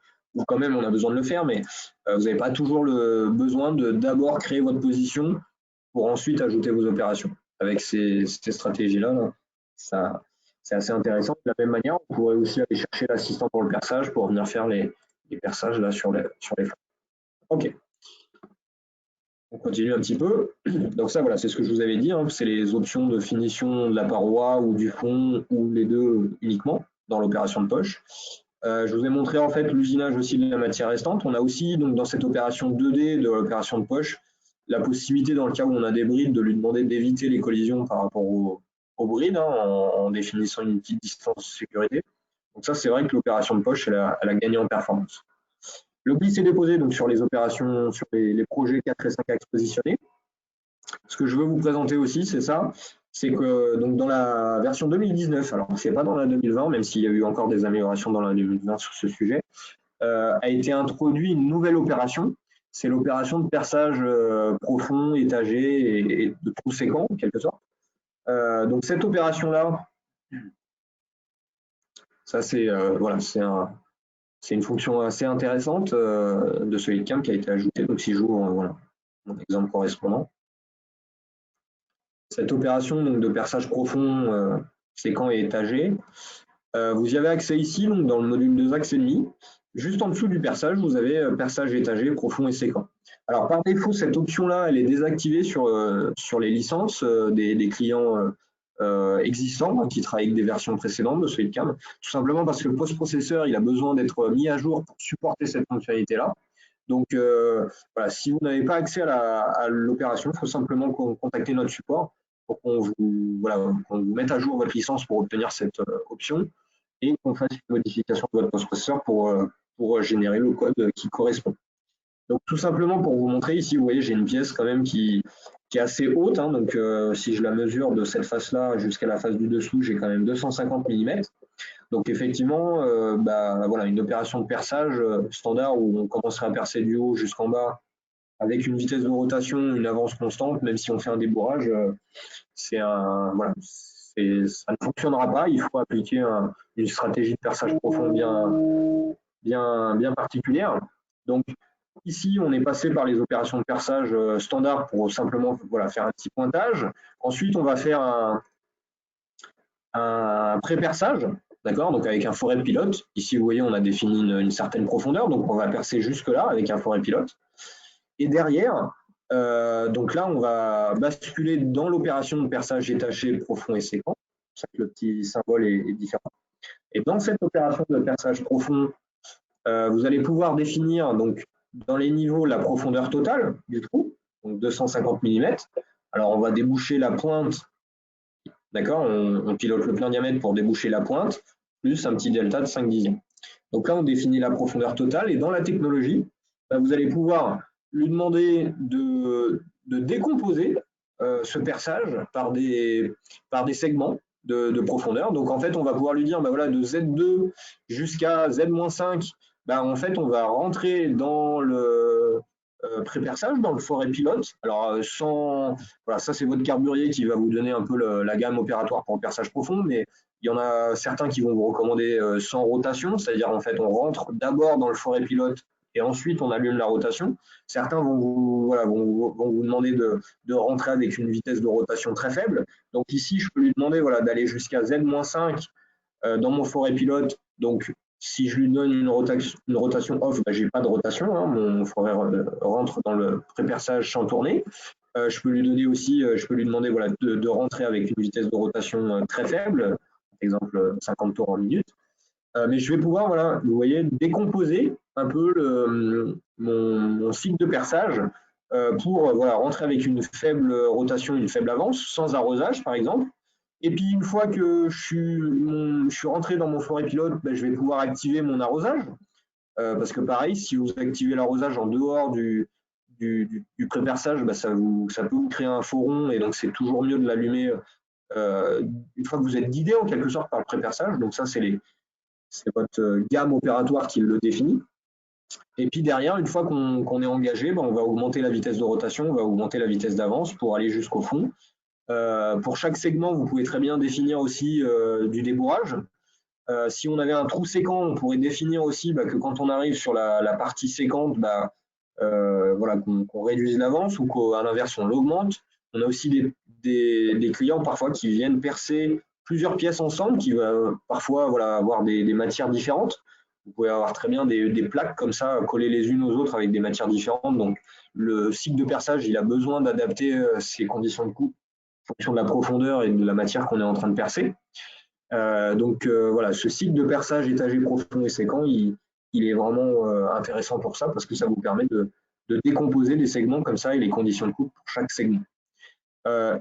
quand même on a besoin de le faire, mais vous n'avez pas toujours le besoin de d'abord créer votre position pour ensuite ajouter vos opérations. Avec ces stratégies-là, ça, c'est assez intéressant. De la même manière, on pourrait aussi aller chercher l'assistant pour le perçage pour venir faire les perçages là sur les flancs. Ok. On continue un petit peu. Donc ça, voilà, c'est ce que je vous avais dit. Hein, c'est les options de finition de la paroi ou du fond ou les deux uniquement dans l'opération de poche. Je vous ai montré en fait l'usinage aussi de la matière restante. On a aussi donc dans cette opération 2D de l'opération de poche la possibilité dans le cas où on a des brides de lui demander d'éviter les collisions par rapport aux brides en définissant une petite distance de sécurité. Donc ça c'est vrai que l'opération de poche elle a gagné en performance. Le glisser déposé donc sur les opérations, sur les projets 4 et 5 axes positionnés. ce que je veux vous présenter aussi, c'est ça, c'est que donc dans la version 2019, alors c'est pas dans la 2020, même s'il y a eu encore des améliorations dans la 2020 sur ce sujet, a été introduit une nouvelle opération. C'est l'opération de perçage profond, étagé et de trous séquents, en quelque sorte. Donc cette opération-là, ça c'est voilà, c'est une fonction assez intéressante de SolidCam qui a été ajoutée. Donc si je joue voilà, mon exemple correspondant. Cette opération donc, de perçage profond, séquent et étagé, vous y avez accès ici, donc dans le module 2 axes et demi. Juste en dessous du perçage, vous avez perçage étagé, profond et séquent. Alors par défaut, cette option-là, elle est désactivée sur les licences des clients existants qui travaillent avec des versions précédentes de SolidCam, tout simplement parce que le post-processeur, il a besoin d'être mis à jour pour supporter cette fonctionnalité-là. Donc voilà, si vous n'avez pas accès à l'opération, il faut simplement contacter notre support pour qu'on vous mette à jour votre licence pour obtenir cette option et qu'on fasse une modification de votre post-processeur pour générer le code qui correspond. Donc tout simplement pour vous montrer, ici vous voyez j'ai une pièce quand même qui est assez haute, hein, donc si je la mesure de cette face-là jusqu'à la face du dessous, j'ai quand même 250 mm. Donc effectivement, voilà, une opération de perçage standard où on commencerait à percer du haut jusqu'en bas avec une vitesse de rotation, une avance constante, même si on fait un débourrage, voilà, ça ne fonctionnera pas. Il faut appliquer une stratégie de perçage profond bien particulière. Donc ici, on est passé par les opérations de perçage standard pour simplement voilà, faire un petit pointage. Ensuite, on va faire un pré-perçage, d'accord, donc avec un forêt pilote. Ici, vous voyez, on a défini une certaine profondeur, donc on va percer jusque-là avec un forêt pilote. Et derrière, donc là, on va basculer dans l'opération de perçage étaché, profond et séquent. C'est pour ça que le petit symbole est différent. Et dans cette opération de perçage profond, vous allez pouvoir définir donc, dans les niveaux la profondeur totale du trou, donc 250 mm. Alors, on va déboucher la pointe, d'accord, on pilote le plein diamètre pour déboucher la pointe, plus un petit delta de 5 dixièmes. Donc là, on définit la profondeur totale et dans la technologie, vous allez pouvoir lui demander de décomposer ce perçage par des segments de profondeur. Donc en fait, on va pouvoir lui dire voilà, de Z2 jusqu'à Z-5, en fait, on va rentrer dans le pré-perçage, dans le forêt pilote. Alors voilà, ça c'est votre carburier qui va vous donner un peu la gamme opératoire pour le perçage profond, mais il y en a certains qui vont vous recommander sans rotation, c'est-à-dire en fait on rentre d'abord dans le forêt pilote et ensuite on allume la rotation. Certains vont vous demander de rentrer avec une vitesse de rotation très faible. Donc ici, je peux lui demander voilà, d'aller jusqu'à Z-5 dans mon forêt pilote. Donc si je lui donne une rotation off, je n'ai pas de rotation, hein, mon forêt rentre dans le pré-perçage sans tourner. Je peux lui donner aussi, je peux lui demander voilà, de rentrer avec une vitesse de rotation très faible, par exemple 50 tours en minute. Mais je vais pouvoir, voilà, vous voyez, décomposer un peu mon cycle de perçage pour voilà, rentrer avec une faible rotation, une faible avance, sans arrosage par exemple. Et puis une fois que je suis rentré dans mon forêt pilote, je vais pouvoir activer mon arrosage. Parce que pareil, si vous activez l'arrosage en dehors du pré-perçage, ça peut vous créer un faux rond et donc c'est toujours mieux de l'allumer une fois que vous êtes guidé en quelque sorte par le pré-perçage. Donc ça, c'est votre gamme opératoire qui le définit. Et puis derrière, une fois qu'on est engagé, on va augmenter la vitesse de rotation, on va augmenter la vitesse d'avance pour aller jusqu'au fond. Pour chaque segment, vous pouvez très bien définir aussi du débourrage. Si on avait un trou séquent, on pourrait définir aussi que quand on arrive sur la partie séquente, voilà, qu'on réduise l'avance ou qu'à l'inverse, on l'augmente. On a aussi des clients parfois qui viennent percer plusieurs pièces ensemble, qui va parfois voilà, avoir des matières différentes. Vous pouvez avoir très bien des plaques comme ça, collées les unes aux autres avec des matières différentes. Donc, le cycle de perçage, il a besoin d'adapter ses conditions de coupe en fonction de la profondeur et de la matière qu'on est en train de percer. Voilà, ce cycle de perçage étagé, profond et séquent, il est vraiment intéressant pour ça parce que ça vous permet de décomposer les segments comme ça et les conditions de coupe pour chaque segment.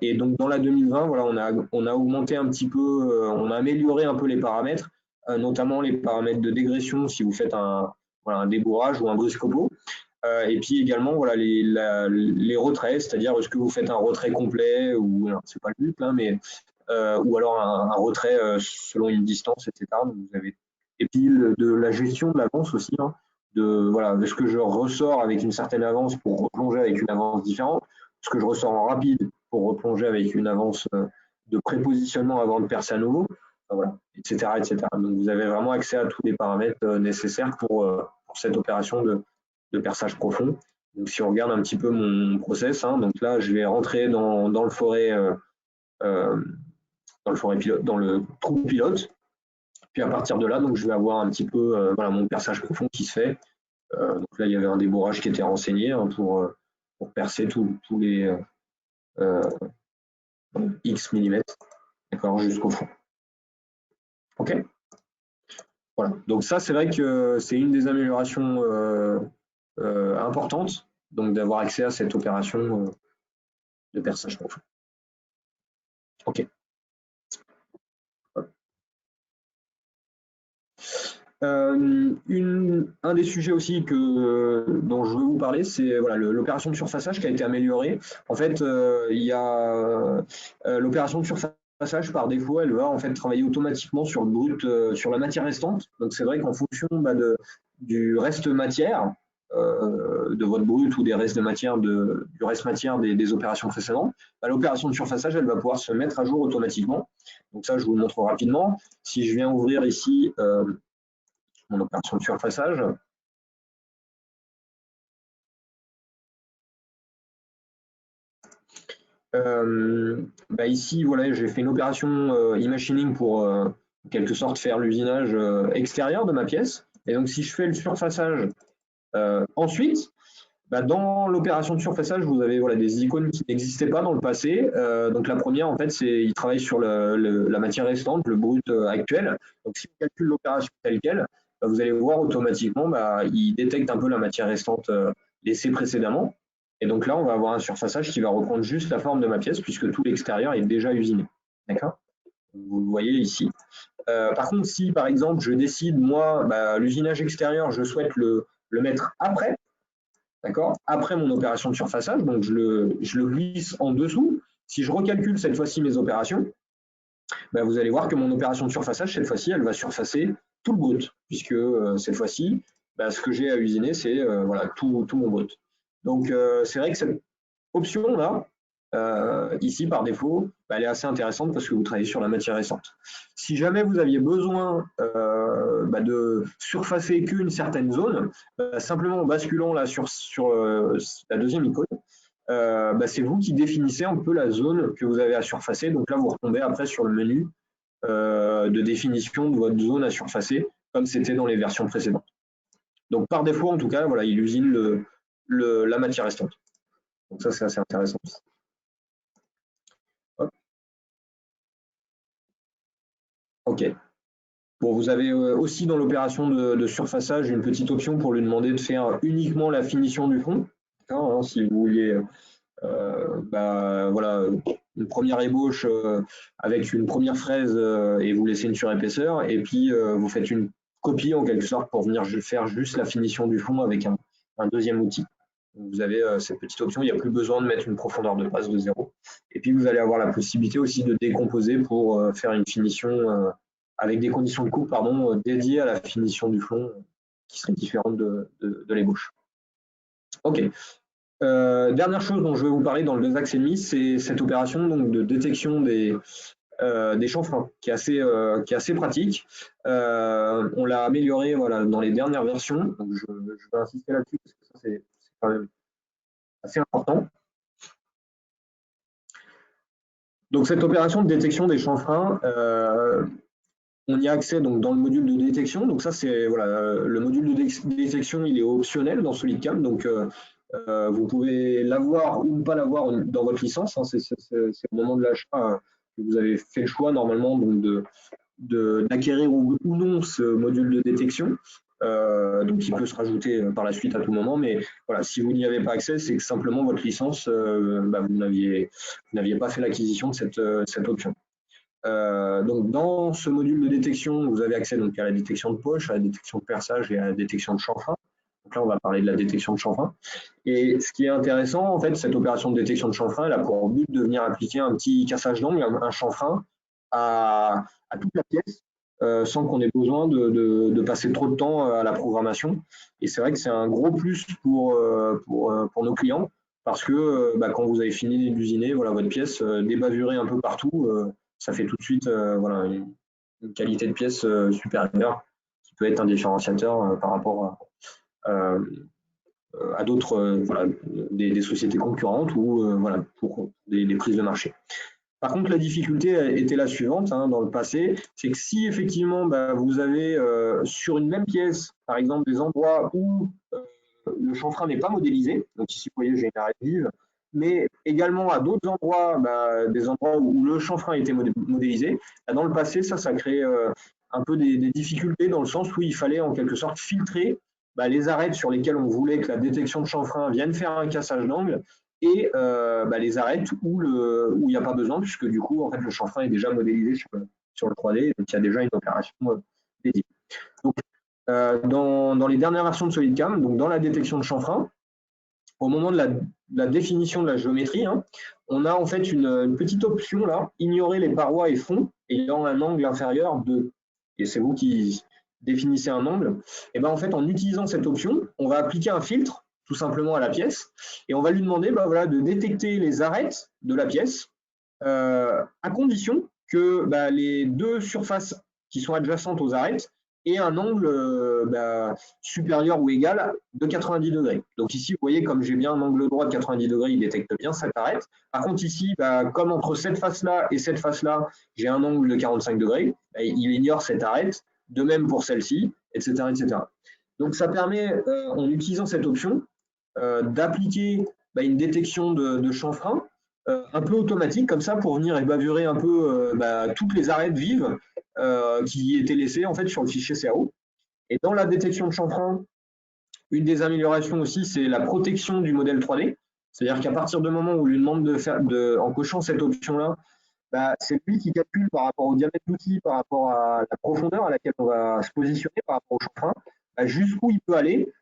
Et donc dans la 2020, voilà, on a augmenté un petit peu, on a amélioré un peu les paramètres, notamment les paramètres de dégression si vous faites un débourrage ou un bruscopo. Et puis également voilà, les retraits, c'est-à-dire est-ce que vous faites un retrait complet, ou c'est pas le but, hein, mais ou alors un retrait selon une distance, etc. Donc vous avez, et puis de la gestion de l'avance aussi, hein, voilà, est-ce que je ressors avec une certaine avance pour replonger avec une avance différente, est-ce que je ressors en rapide pour replonger avec une avance de prépositionnement avant de percer à nouveau, enfin, voilà, etc., etc. Donc vous avez vraiment accès à tous les paramètres nécessaires pour cette opération de perçage profond. Donc si on regarde un petit peu mon process, hein, donc là je vais rentrer dans le forêt pilote, dans le trou pilote. Puis à partir de là, donc je vais avoir un petit peu voilà, mon perçage profond qui se fait. Donc là, il y avait un débourrage qui était renseigné, hein, pour percer tous les X millimètres, d'accord, jusqu'au fond. OK. Voilà. Donc ça, c'est vrai que c'est une des améliorations importantes, donc d'avoir accès à cette opération de perçage profond. OK. Un des sujets aussi dont je veux vous parler, c'est voilà, l'opération de surfaçage qui a été améliorée. En fait, il y a l'opération de surfaçage par défaut, elle va en fait travailler automatiquement sur le brut, sur la matière restante. Donc c'est vrai qu'en fonction du reste matière, de votre brut ou des restes de matière, du reste matière des opérations précédentes, l'opération de surfaçage, elle va pouvoir se mettre à jour automatiquement. Donc ça, je vous le montre rapidement. Si je viens ouvrir ici mon opération de surfaçage. Ici, voilà, j'ai fait une opération e-machining pour, en quelque sorte, faire l'usinage extérieur de ma pièce. Et donc, si je fais le surfaçage ensuite, dans l'opération de surfaçage, vous avez voilà, des icônes qui n'existaient pas dans le passé. Donc, la première, en fait, c'est il travaille sur la matière restante, le brut actuel. Donc, si on calcule l'opération telle quelle, vous allez voir automatiquement, il détecte un peu la matière restante laissée précédemment. Et donc là, on va avoir un surfaçage qui va reprendre juste la forme de ma pièce puisque tout l'extérieur est déjà usiné. D'accord? Vous le voyez ici. Par contre, si par exemple je décide, moi, l'usinage extérieur, je souhaite le mettre après, d'accord, après mon opération de surfaçage, donc je le glisse en dessous. Si je recalcule cette fois-ci mes opérations, vous allez voir que mon opération de surfaçage, cette fois-ci, elle va surfacer tout le brut, puisque cette fois-ci, ce que j'ai à usiner, c'est voilà, tout mon brut. Donc, c'est vrai que cette option-là, ici, par défaut, elle est assez intéressante parce que vous travaillez sur la matière récente. Si jamais vous aviez besoin de surfacer qu'une certaine zone, simplement en basculant là sur la deuxième icône, c'est vous qui définissez un peu la zone que vous avez à surfacer. Donc là, vous retombez après sur le menu de définition de votre zone à surfacer, comme c'était dans les versions précédentes. Donc par défaut, en tout cas, voilà, il usine la matière restante. Donc ça, c'est assez intéressant. Hop. OK. Bon, vous avez aussi dans l'opération de surfaçage une petite option pour lui demander de faire uniquement la finition du fond. Hein, si vous vouliez voilà, une première ébauche avec une première fraise et vous laissez une surépaisseur, et puis vous faites une copie en quelque sorte pour venir faire juste la finition du fond avec un deuxième outil. Donc, vous avez cette petite option, il n'y a plus besoin de mettre une profondeur de passe de 0. Et puis vous allez avoir la possibilité aussi de décomposer pour faire une finition avec des conditions de coupe dédiées à la finition du fond qui serait différente de l'ébauche. OK. Dernière chose dont je vais vous parler dans le 2 axes et demi, c'est cette opération donc, de détection des chanfreins qui est assez pratique. On l'a amélioré voilà, dans les dernières versions, donc je vais insister là-dessus parce que ça c'est quand même assez important. Donc cette opération de détection des chanfreins, on y a accès donc, dans le module de détection. Donc ça c'est voilà, le module de détection, il est optionnel dans SolidCam, donc vous pouvez l'avoir ou ne pas l'avoir dans votre licence. Hein, c'est au moment de l'achat que vous avez fait le choix normalement donc d'acquérir ou non ce module de détection. Donc il peut se rajouter par la suite à tout moment, mais voilà, si vous n'y avez pas accès, c'est que simplement votre licence, vous n'aviez pas fait l'acquisition de cette option. Donc dans ce module de détection, vous avez accès donc à la détection de poche, à la détection de perçage et à la détection de chanfrein. Donc là, on va parler de la détection de chanfrein. Et ce qui est intéressant, en fait, cette opération de détection de chanfrein, elle a pour but de venir appliquer un petit cassage d'angle, un chanfrein, à toute la pièce, sans qu'on ait besoin de passer trop de temps à la programmation. Et c'est vrai que c'est un gros plus pour nos clients, parce que quand vous avez fini d'usiner voilà, votre pièce, débavurer un peu partout, ça fait tout de suite voilà, une qualité de pièce supérieure, qui peut être un différenciateur par rapport à d'autres voilà, des sociétés concurrentes ou voilà, pour des prises de marché. Par contre, la difficulté était la suivante dans le passé, c'est que si effectivement vous avez sur une même pièce, par exemple, des endroits où le chanfrein n'est pas modélisé, donc ici vous voyez j'ai une arête vive, mais également à d'autres endroits, des endroits où le chanfrein était modélisé, dans le passé ça crée un peu des difficultés dans le sens où il fallait en quelque sorte filtrer les arêtes sur lesquelles on voulait que la détection de chanfrein vienne faire un cassage d'angle et les arêtes où il n'y a pas besoin, puisque du coup, en fait, le chanfrein est déjà modélisé sur le 3D, donc il y a déjà une opération dédiée. Donc, dans les dernières versions de SolidCam, donc dans la détection de chanfrein, au moment de la définition de la géométrie, on a en fait une petite option là, ignorer les parois et fonds ayant un angle inférieur de, et c'est vous qui définissez un angle, et en fait en utilisant cette option, on va appliquer un filtre tout simplement à la pièce, et on va lui demander voilà, de détecter les arêtes de la pièce, à condition que les deux surfaces qui sont adjacentes aux arêtes aient un angle supérieur ou égal de 90 degrés. Donc ici, vous voyez, comme j'ai bien un angle droit de 90 degrés, il détecte bien cette arête. Par contre ici, comme entre cette face-là et cette face-là, j'ai un angle de 45 degrés, il ignore cette arête, de même pour celle-ci, etc., etc. Donc ça permet, en utilisant cette option, d'appliquer une détection de chanfrein un peu automatique comme ça pour venir ébavurer un peu toutes les arêtes vives qui étaient laissées en fait sur le fichier CAO. Et dans la détection de chanfrein, une des améliorations aussi, c'est la protection du modèle 3D. C'est-à-dire qu'à partir du moment où on lui demande en cochant cette option-là, c'est lui qui calcule par rapport au diamètre d'outil, par rapport à la profondeur à laquelle on va se positionner par rapport au chanfrein, jusqu'où il peut aller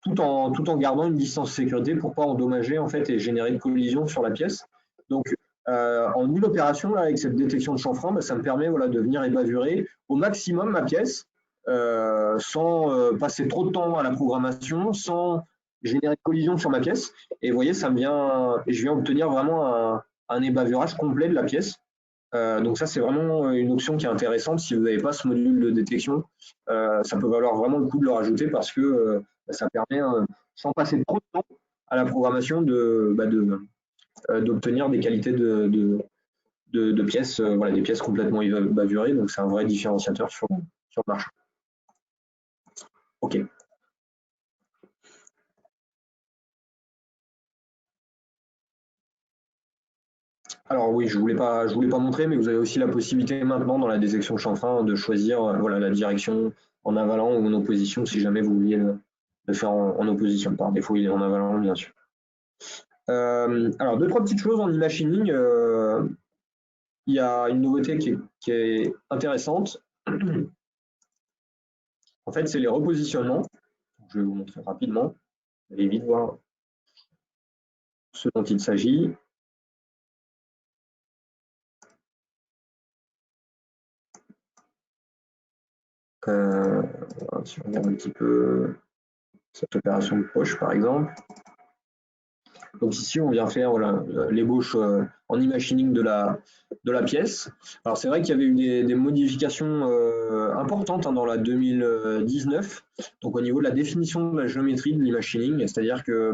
tout en gardant une distance de sécurité pour ne pas endommager en fait, et générer de collision sur la pièce. Donc, en une opération, là, avec cette détection de chanfrein, ça me permet voilà, de venir ébavurer au maximum ma pièce sans passer trop de temps à la programmation, sans générer de collision sur ma pièce. Et vous voyez, je viens obtenir vraiment un ébavurage complet de la pièce. Donc ça, c'est vraiment une option qui est intéressante. Si vous n'avez pas ce module de détection, ça peut valoir vraiment le coup de le rajouter parce que ça permet, sans passer trop de temps à la programmation, d'obtenir des qualités de pièces, voilà, des pièces complètement bavurées. Donc c'est un vrai différenciateur sur le marché. OK. Alors oui, je voulais pas montrer, mais vous avez aussi la possibilité maintenant dans la détection de chanfrein de choisir voilà, la direction en avalant ou en opposition si jamais vous vouliez le faire en opposition. Par défaut, il est en avalant, bien sûr. Alors, deux, trois petites choses en e-machining. Il y a une nouveauté qui est intéressante. En fait, c'est les repositionnements. Je vais vous montrer rapidement. Vous allez vite voir ce dont il s'agit. Si on regarde un petit peu cette opération de poche, par exemple. Donc ici, on vient faire voilà, l'ébauche en e-machining de la pièce. Alors c'est vrai qu'il y avait eu des modifications importantes dans la 2019, donc au niveau de la définition de la géométrie de l'e-machining, c'est-à-dire que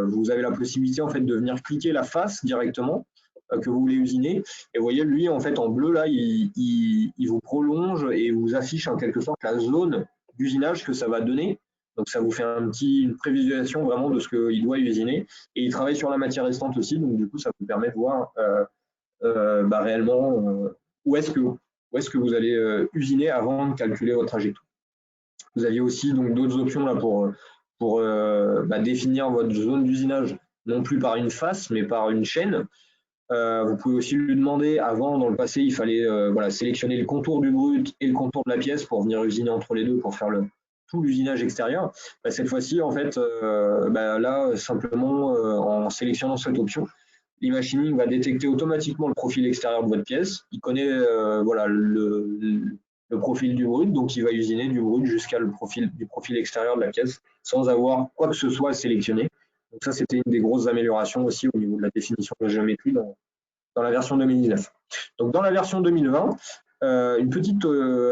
vous avez la possibilité en fait de venir cliquer la face directement que vous voulez usiner. Et vous voyez, lui, en fait, en bleu, là, il vous prolonge et vous affiche en quelque sorte la zone d'usinage que ça va donner. Donc, ça vous fait une prévisualisation vraiment de ce qu'il doit usiner. Et il travaille sur la matière restante aussi. Donc, du coup, ça vous permet de voir réellement où est-ce que vous allez usiner avant de calculer votre trajectoire. Vous aviez aussi donc d'autres options là pour définir votre zone d'usinage, non plus par une face, mais par une chaîne. Vous pouvez aussi lui demander, avant, dans le passé, il fallait voilà, sélectionner le contour du brut et le contour de la pièce pour venir usiner entre les deux pour faire tout l'usinage extérieur. Bah, cette fois-ci, en fait, bah, là, simplement, en sélectionnant cette option, l'e-machining va détecter automatiquement le profil extérieur de votre pièce. Il connaît voilà, le profil du brut, donc il va usiner du brut jusqu'à du profil extérieur de la pièce sans avoir quoi que ce soit à sélectionner. Donc ça, c'était une des grosses améliorations aussi au niveau de la définition de la géométrie dans la version 2019. Donc dans la version 2020, une petite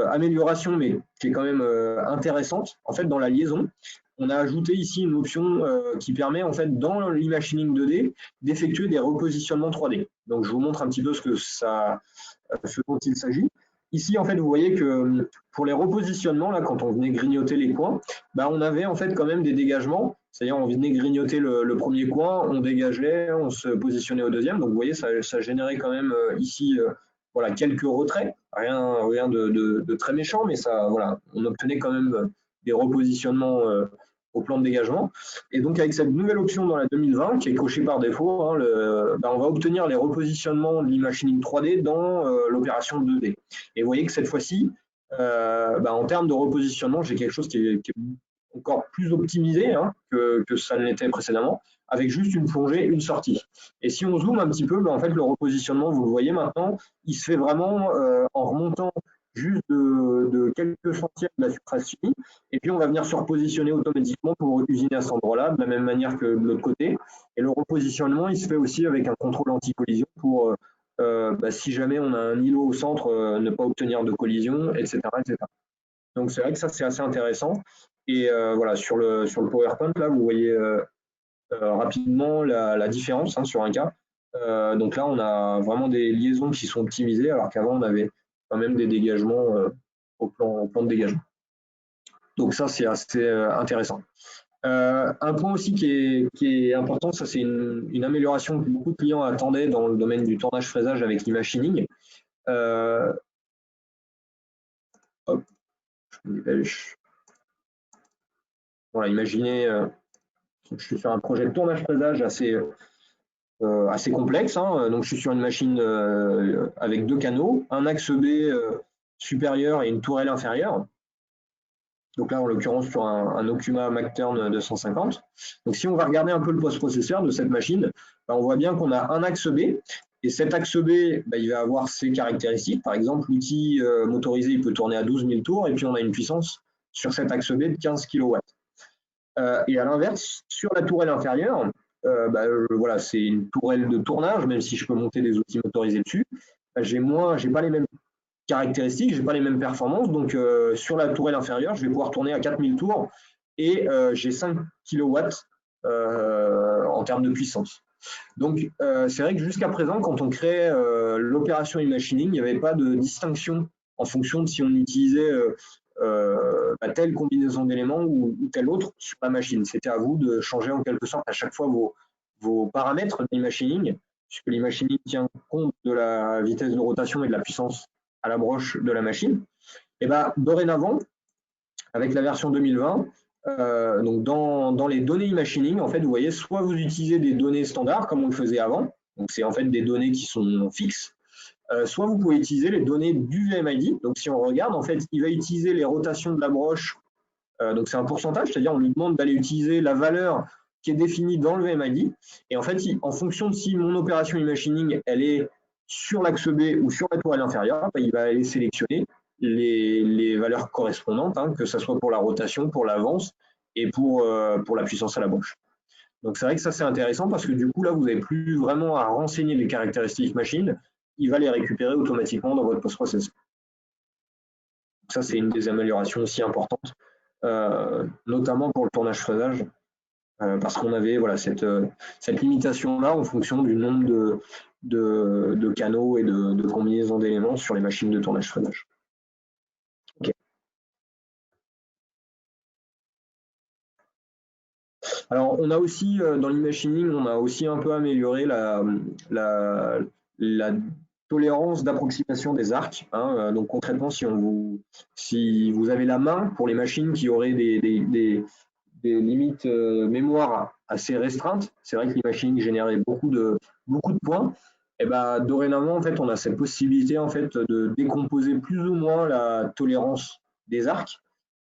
amélioration, mais qui est quand même intéressante. En fait, dans la liaison, on a ajouté ici une option qui permet, en fait, dans l'imagining 2D, d'effectuer des repositionnements 3D. Donc, je vous montre un petit peu ce dont il s'agit. Ici, en fait, vous voyez que pour les repositionnements, là, quand on venait grignoter les coins, bah, on avait en fait quand même des dégagements. C'est-à-dire, on venait grignoter le premier coin, on dégageait, on se positionnait au deuxième. Donc, vous voyez, ça générait quand même ici voilà, quelques retraits. Rien de très méchant, mais ça, voilà, on obtenait quand même des repositionnements au plan de dégagement. Et donc, avec cette nouvelle option dans la 2020, qui est cochée par défaut, hein, bah, on va obtenir les repositionnements de l'imagining 3D dans l'opération 2D. Et vous voyez que cette fois-ci, bah, en termes de repositionnement, j'ai quelque chose qui est encore plus optimisé hein, que ça ne l'était précédemment, avec juste une plongée, une sortie. Et si on zoome un petit peu, bah, en fait, le repositionnement, vous le voyez maintenant, il se fait vraiment en remontant juste de quelques centièmes de la surface finie, et puis on va venir se repositionner automatiquement pour usiner à cet endroit-là, de la même manière que de l'autre côté. Et le repositionnement, il se fait aussi avec un contrôle anti-collision pour, bah, si jamais on a un îlot au centre, ne pas obtenir de collision, etc., etc. Donc c'est vrai que ça, c'est assez intéressant. Et voilà, sur le PowerPoint, là, vous voyez rapidement la différence hein, sur un cas. Donc là, on a vraiment des liaisons qui sont optimisées, alors qu'avant, on avait quand même des dégagements au plan de dégagement. Donc ça, c'est assez intéressant. Un point aussi qui est important, ça c'est une amélioration que beaucoup de clients attendaient dans le domaine du tournage-fraisage avec l'imagining. Hop, je me dépêche. Voilà, imaginez, je suis sur un projet de tournage-fraisage assez complexe. Hein. Donc je suis sur une machine avec deux canaux, un axe B supérieur et une tourelle inférieure. Donc là, en l'occurrence, sur un Okuma Macturn 250. Donc si on va regarder un peu le post-processeur de cette machine, bah, on voit bien qu'on a un axe B. Et cet axe B, bah, il va avoir ses caractéristiques. Par exemple, l'outil motorisé, il peut tourner à 12 000 tours. Et puis, on a une puissance sur cet axe B de 15 kW. Et à l'inverse, sur la tourelle inférieure, bah, voilà, c'est une tourelle de tournage, même si je peux monter des outils motorisés dessus. Bah, j'ai pas les mêmes caractéristiques, j'ai pas les mêmes performances. Donc, sur la tourelle inférieure, je vais pouvoir tourner à 4000 tours et j'ai 5 kW en termes de puissance. Donc, c'est vrai que jusqu'à présent, quand on crée l'opération e-machining, il n'y avait pas de distinction en fonction de si on utilisait bah, telle combinaison d'éléments ou telle autre sur la machine. C'était à vous de changer en quelque sorte à chaque fois vos paramètres de l'e-machining, puisque l'e-machining tient compte de la vitesse de rotation et de la puissance à la broche de la machine. Et bah, dorénavant, avec la version 2020, donc dans les données e-machining, en fait, vous voyez, soit vous utilisez des données standards comme on le faisait avant, donc c'est en fait des données qui sont fixes, soit vous pouvez utiliser les données du VMID. Donc si on regarde, en fait, il va utiliser les rotations de la broche, donc c'est un pourcentage, c'est-à-dire on lui demande d'aller utiliser la valeur qui est définie dans le VMID. Et en fait, en fonction de si mon opération e-machining, elle est sur l'axe B ou sur la tourelle inférieure, il va aller sélectionner les valeurs correspondantes, hein, que ce soit pour la rotation, pour l'avance et pour la puissance à la broche. Donc c'est vrai que ça c'est intéressant parce que du coup là vous n'avez plus vraiment à renseigner les caractéristiques machine, il va les récupérer automatiquement dans votre post-processeur. Ça c'est une des améliorations aussi importantes, notamment pour le tournage-fraisage, parce qu'on avait voilà, cette limitation-là en fonction du nombre de canaux et de combinaisons d'éléments sur les machines de tournage-fraisage. Okay. Alors, on a aussi, dans l'e-machining, on a aussi un peu amélioré la tolérance d'approximation des arcs. Hein. Donc, concrètement, si vous avez la main pour les machines qui auraient des limites mémoire assez restreintes, c'est vrai que l'e-machining générait beaucoup de points. Et ben, dorénavant, en fait, on a cette possibilité en fait, de décomposer plus ou moins la tolérance des arcs.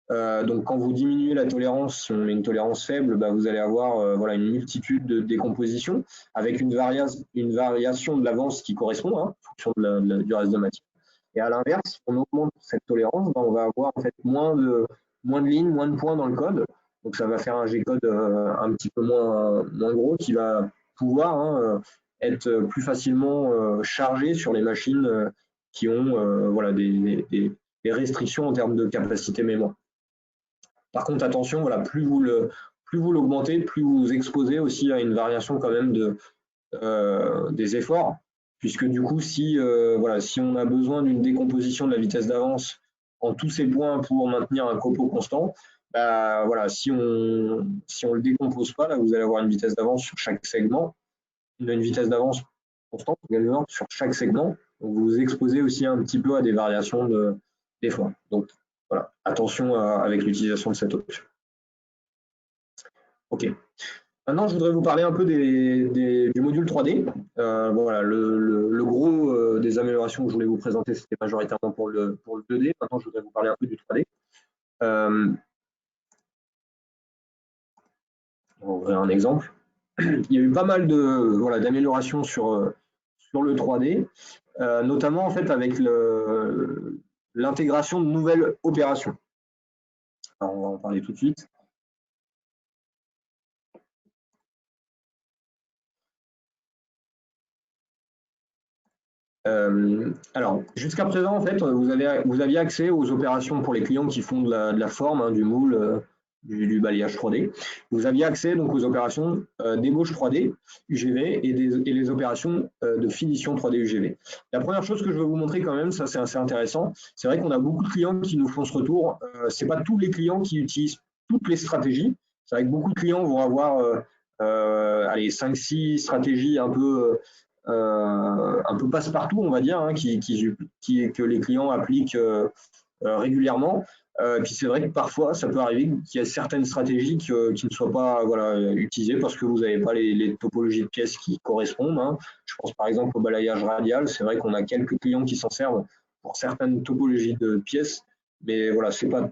Donc, quand vous diminuez la tolérance, si on met une tolérance faible, bah, vous allez avoir voilà, une multitude de décompositions avec une variation de l'avance qui correspond en fonction du reste de matière. Et à l'inverse, si on augmente cette tolérance, bah, on va avoir en fait moins de lignes, moins de points dans le code. Donc, ça va faire un G-code un petit peu moins gros qui va pouvoir être plus facilement chargé sur les machines qui ont voilà, des restrictions en termes de capacité mémoire. Par contre, attention, voilà, plus vous l'augmentez, plus vous vous exposez aussi à une variation quand même des efforts, puisque du coup, voilà, si on a besoin d'une décomposition de la vitesse d'avance en tous ces points pour maintenir un copo constant, bah, voilà, si on le décompose pas, là, vous allez avoir une vitesse d'avance sur chaque segment, une vitesse d'avance constante également sur chaque segment. Donc, vous vous exposez aussi un petit peu à des variations d'efforts. Donc, voilà, attention avec l'utilisation de cette option. OK. Maintenant, je voudrais vous parler un peu du module 3D. Voilà, le gros des améliorations que je voulais vous présenter, c'était majoritairement pour le 2D. Maintenant, je voudrais vous parler un peu du 3D. On va ouvrir un exemple. Il y a eu pas mal d'améliorations sur le 3D, notamment en fait avec l'intégration de nouvelles opérations. Alors, on va en parler tout de suite. Alors, jusqu'à présent, en fait, vous aviez accès aux opérations pour les clients qui font de la forme, du moule, du balayage 3D. Vous aviez accès donc aux opérations d'ébauche 3D UGV et les opérations de finition 3D UGV. La première chose que je veux vous montrer quand même, ça c'est assez intéressant, c'est vrai qu'on a beaucoup de clients qui nous font ce retour. C'est pas tous les clients qui utilisent toutes les stratégies. C'est vrai que beaucoup de clients vont avoir 5-6 stratégies un peu passe-partout, on va dire, que les clients appliquent régulièrement. Puis c'est vrai que parfois, ça peut arriver qu'il y ait certaines stratégies qui ne soient pas utilisées parce que vous n'avez pas les topologies de pièces qui correspondent. Je pense par exemple au balayage radial. C'est vrai qu'on a quelques clients qui s'en servent pour certaines topologies de pièces, mais voilà, c'est pas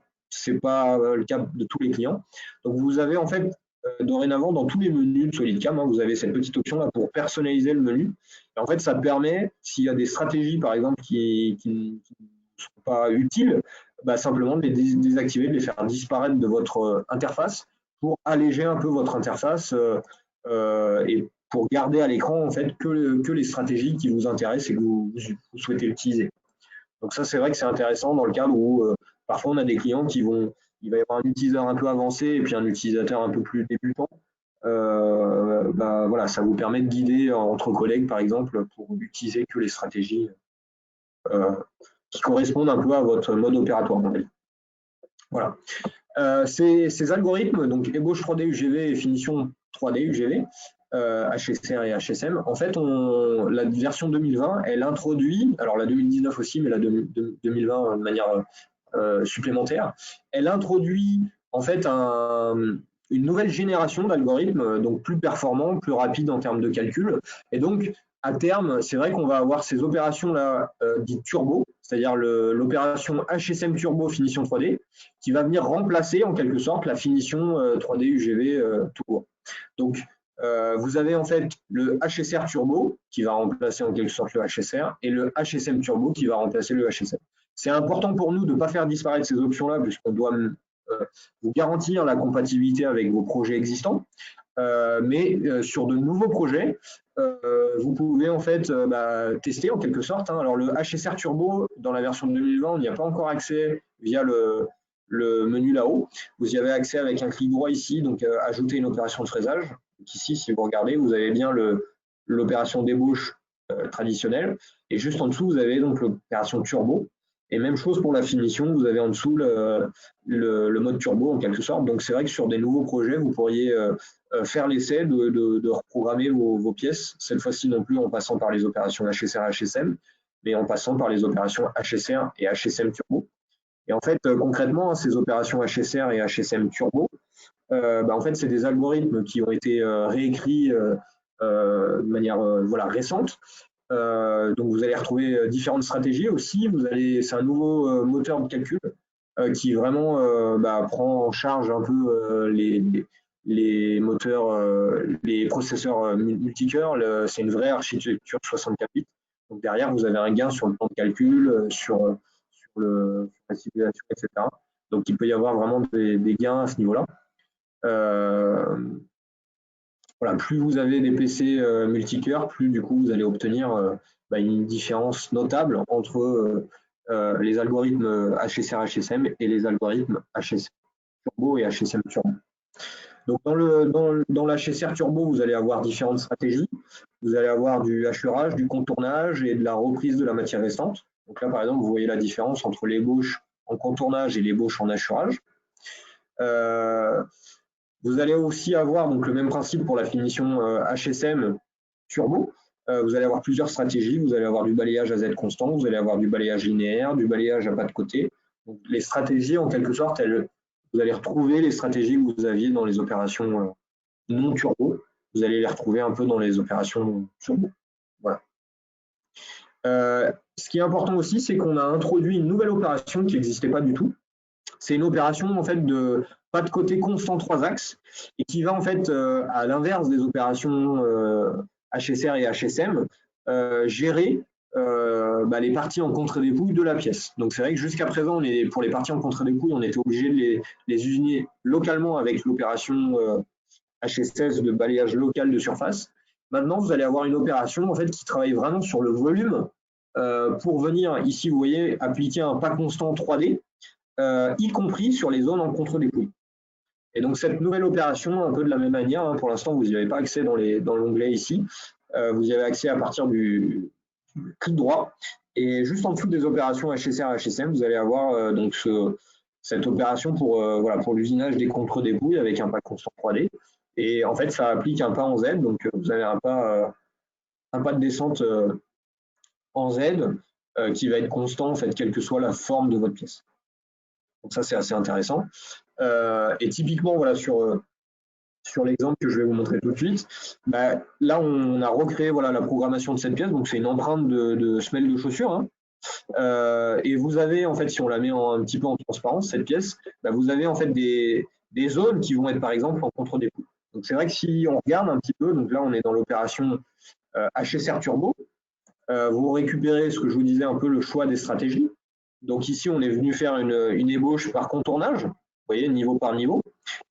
le cas de tous les clients. Donc vous avez en fait dorénavant, dans tous les menus de SolidCam, vous avez cette petite option là pour personnaliser le menu. Et en fait, ça permet, s'il y a des stratégies, par exemple, qui ne sont pas utiles, bah, simplement de les désactiver, de les faire disparaître de votre interface pour alléger un peu votre interface et pour garder à l'écran en fait que les stratégies qui vous intéressent et que vous souhaitez utiliser. Donc ça, c'est vrai que c'est intéressant dans le cadre où parfois on a des clients il va y avoir un utilisateur un peu avancé et puis un utilisateur un peu plus débutant. Bah, voilà, ça vous permet de guider entre collègues, par exemple, pour utiliser que les stratégies qui correspondent un peu à votre mode opératoire. Voilà. Ces algorithmes, donc ébauche 3D UGV et finition 3D UGV, HSR et HSM, en fait, la version 2020, elle introduit, alors la 2019 aussi, mais la 2020 de manière supplémentaire, elle introduit en fait une nouvelle génération d'algorithmes, donc plus performants, plus rapides en termes de calcul. Et donc, à terme, c'est vrai qu'on va avoir ces opérations-là dites turbo, c'est-à-dire l'opération HSM turbo finition 3D, qui va venir remplacer en quelque sorte la finition 3D UGV tout court. Donc, vous avez en fait le HSR turbo qui va remplacer en quelque sorte le HSR et le HSM turbo qui va remplacer le HSM. C'est important pour nous de ne pas faire disparaître ces options-là puisqu'on doit vous garantir la compatibilité avec vos projets existants. Mais sur de nouveaux projets, vous pouvez en fait tester en quelque sorte. Alors le HSR Turbo, dans la version 2020, on n'y a pas encore accès via le menu là-haut. Vous y avez accès avec un clic droit ici, donc ajouter une opération de fraisage. Donc, ici, si vous regardez, vous avez bien l'opération d'ébauche traditionnelle. Et juste en dessous, vous avez donc l'opération Turbo. Et même chose pour la finition, vous avez en dessous le mode turbo en quelque sorte. Donc c'est vrai que sur des nouveaux projets, vous pourriez faire l'essai de reprogrammer vos pièces, cette fois-ci non plus en passant par les opérations HSR et HSM, mais en passant par les opérations HSR et HSM turbo. Et en fait, concrètement, ces opérations HSR et HSM turbo, en fait, c'est des algorithmes qui ont été réécrits de manière récente Donc vous allez retrouver différentes stratégies aussi. C'est un nouveau moteur de calcul qui vraiment prend en charge un peu les moteurs, les processeurs multicœurs. C'est une vraie architecture 64 bits. Donc derrière, vous avez un gain sur le temps de calcul, sur la simulation, etc. Donc il peut y avoir vraiment des gains à ce niveau-là. Voilà, plus vous avez des PC multicœurs, plus du coup vous allez obtenir une différence notable entre les algorithmes HSR-HSM et les algorithmes HSR Turbo et HSM Turbo. Donc dans l'HSR Turbo, vous allez avoir différentes stratégies. Vous allez avoir du hachurage, du contournage et de la reprise de la matière restante. Donc là, par exemple, vous voyez la différence entre l'ébauche en contournage et l'ébauche en hachurage. Vous allez aussi avoir donc, le même principe pour la finition HSM Turbo. Vous allez avoir plusieurs stratégies. Vous allez avoir du balayage à Z constant, vous allez avoir du balayage linéaire, du balayage à pas de côté. Donc, les stratégies, en quelque sorte, vous allez retrouver les stratégies que vous aviez dans les opérations non turbo. Vous allez les retrouver un peu dans les opérations turbo. Voilà. Ce qui est important aussi, c'est qu'on a introduit une nouvelle opération qui n'existait pas du tout. C'est une opération en fait de pas de côté constant 3 axes et qui va en fait à l'inverse des opérations HSR et HSM gérer les parties en contre-dépouille de la pièce. Donc c'est vrai que jusqu'à présent, pour les parties en contre-dépouille, on était obligé de les usiner localement avec l'opération HSS de balayage local de surface. Maintenant, vous allez avoir une opération en fait qui travaille vraiment sur le volume pour venir ici, vous voyez, appliquer un pas constant 3D y compris sur les zones en contre-dépouille. Et donc cette nouvelle opération, un peu de la même manière, pour l'instant vous n'y avez pas accès dans l'onglet ici, vous y avez accès à partir du clic droit, et juste en dessous des opérations HSR HSM, vous allez avoir donc cette opération pour l'usinage des contre-dépouilles avec un pas constant 3D, et en fait ça applique un pas en Z, donc vous avez un pas de descente en Z qui va être constant en fait, quelle que soit la forme de votre pièce. Donc ça, c'est assez intéressant. Et typiquement, voilà, sur l'exemple que je vais vous montrer tout de suite, là, on a recréé voilà, la programmation de cette pièce. Donc, c'est une empreinte de semelle de chaussure. Hein. Et vous avez, en fait, si on la met un petit peu en transparence, cette pièce, vous avez en fait des zones qui vont être, par exemple, en contre-dépouille. Donc, c'est vrai que si on regarde un petit peu, donc là, on est dans l'opération HSR Turbo, vous récupérez ce que je vous disais un peu, le choix des stratégies. Donc ici, on est venu faire une ébauche par contournage, vous voyez, niveau par niveau.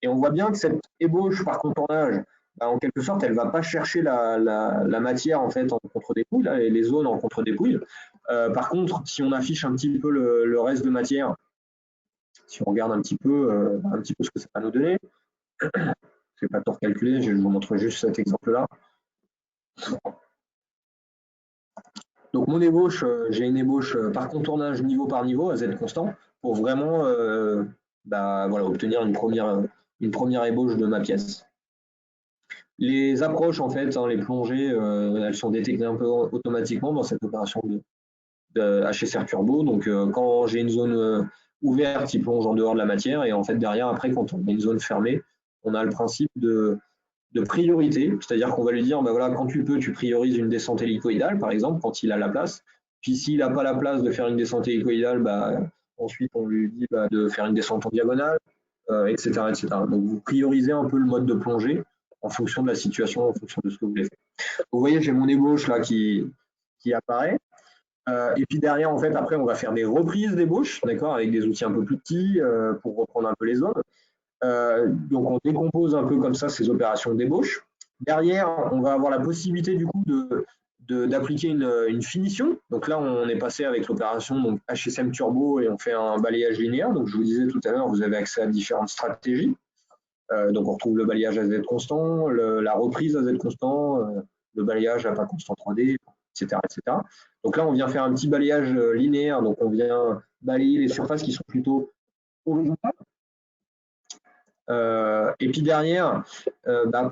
Et on voit bien que cette ébauche par contournage, en quelque sorte, elle ne va pas chercher la matière en fait en contre-dépouille, les zones en contre-dépouille. Par contre, si on affiche un petit peu le reste de matière, si on regarde un petit peu ce que ça va nous donner, je ne vais pas tout recalculer, je vous montre juste cet exemple-là. Donc mon ébauche, j'ai une ébauche par contournage niveau par niveau à Z constant pour vraiment obtenir une première ébauche de ma pièce. Les approches, en fait, les plongées, elles sont détectées un peu automatiquement dans cette opération de HSR Turbo. Donc quand j'ai une zone ouverte, il plonge en dehors de la matière et en fait derrière, après, quand on a une zone fermée, on a le principe de priorité, c'est-à-dire qu'on va lui dire, voilà, quand tu peux, tu priorises une descente hélicoïdale, par exemple, quand il a la place. Puis s'il n'a pas la place de faire une descente hélicoïdale, ensuite on lui dit de faire une descente en diagonale, etc., etc. Donc vous priorisez un peu le mode de plongée en fonction de la situation, en fonction de ce que vous voulez faire. Vous voyez, j'ai mon ébauche là qui apparaît. Et puis derrière, en fait, après, on va faire des reprises d'ébauche, d'accord, avec des outils un peu plus petits pour reprendre un peu les zones. Donc on décompose un peu comme ça ces opérations d'ébauche. Derrière, on va avoir la possibilité du coup d'appliquer une finition. Donc là, on est passé avec l'opération HSM Turbo et on fait un balayage linéaire. Donc je vous disais tout à l'heure, vous avez accès à différentes stratégies. Donc on retrouve le balayage à Z constant, la reprise à Z constant, le balayage à pas constant 3D, etc., etc. Donc là, on vient faire un petit balayage linéaire. Donc on vient balayer les surfaces qui sont plutôt horizontales. Et puis derrière,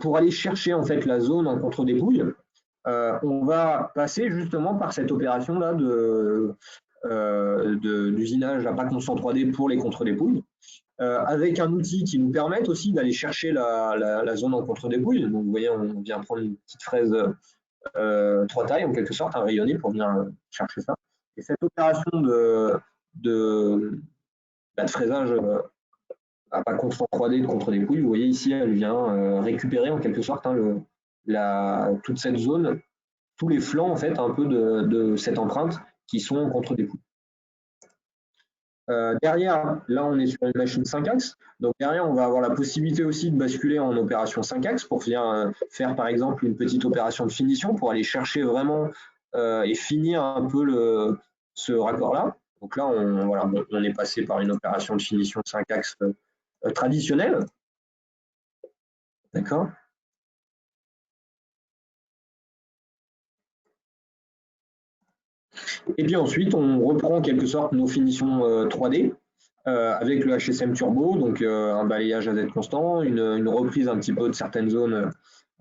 pour aller chercher en fait la zone en contre-dépouille, on va passer justement par cette opération-là d'usinage à pas constant 3D pour les contre-dépouilles, avec un outil qui nous permet aussi d'aller chercher la zone en contre-dépouille. Donc vous voyez, on vient prendre une petite fraise trois tailles en quelque sorte, un rayonné pour venir chercher ça. Et cette opération de, de fraisage à pas constant 3D de contre-dépouille, vous voyez ici, elle vient récupérer en quelque sorte toute cette zone, tous les flancs en fait un peu de cette empreinte qui sont en contre-dépouille. Derrière, là on est sur une machine 5 axes, donc derrière on va avoir la possibilité aussi de basculer en opération 5 axes pour faire par exemple une petite opération de finition pour aller chercher vraiment et finir un peu ce raccord-là. Donc là on est passé par une opération de finition 5 axes traditionnelle. D'accord. Et puis ensuite, on reprend en quelque sorte nos finitions 3D avec le HSM Turbo, donc un balayage à Z constant, une reprise un petit peu de certaines zones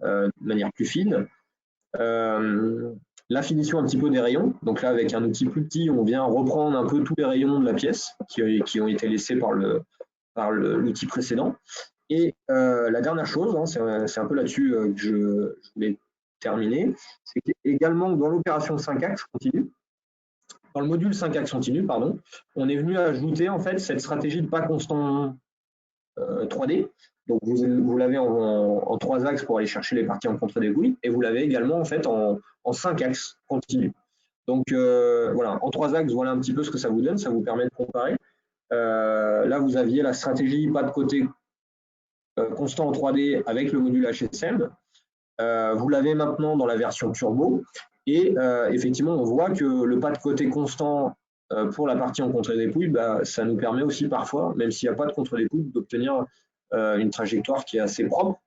de manière plus fine. La finition un petit peu des rayons, donc là avec un outil plus petit, on vient reprendre un peu tous les rayons de la pièce qui ont été laissés par l'outil précédent. Et la dernière chose, hein, c'est un peu là-dessus que je voulais terminer, c'est qu'également dans l'opération 5 axes continue, dans le module 5 axes continu, pardon, on est venu ajouter en fait cette stratégie de pas constant 3D. Donc vous l'avez en 3 axes pour aller chercher les parties en contre-dépouille, et vous l'avez également en fait en 5 axes continu. Donc voilà, en 3 axes, voilà un petit peu ce que ça vous donne, ça vous permet de comparer. Là, vous aviez la stratégie pas de côté constant en 3D avec le module HSM. Vous l'avez maintenant dans la version turbo. Et effectivement, on voit que le pas de côté constant pour la partie en contre-dépouille, ça nous permet aussi parfois, même s'il n'y a pas de contre-dépouille, d'obtenir une trajectoire qui est assez propre.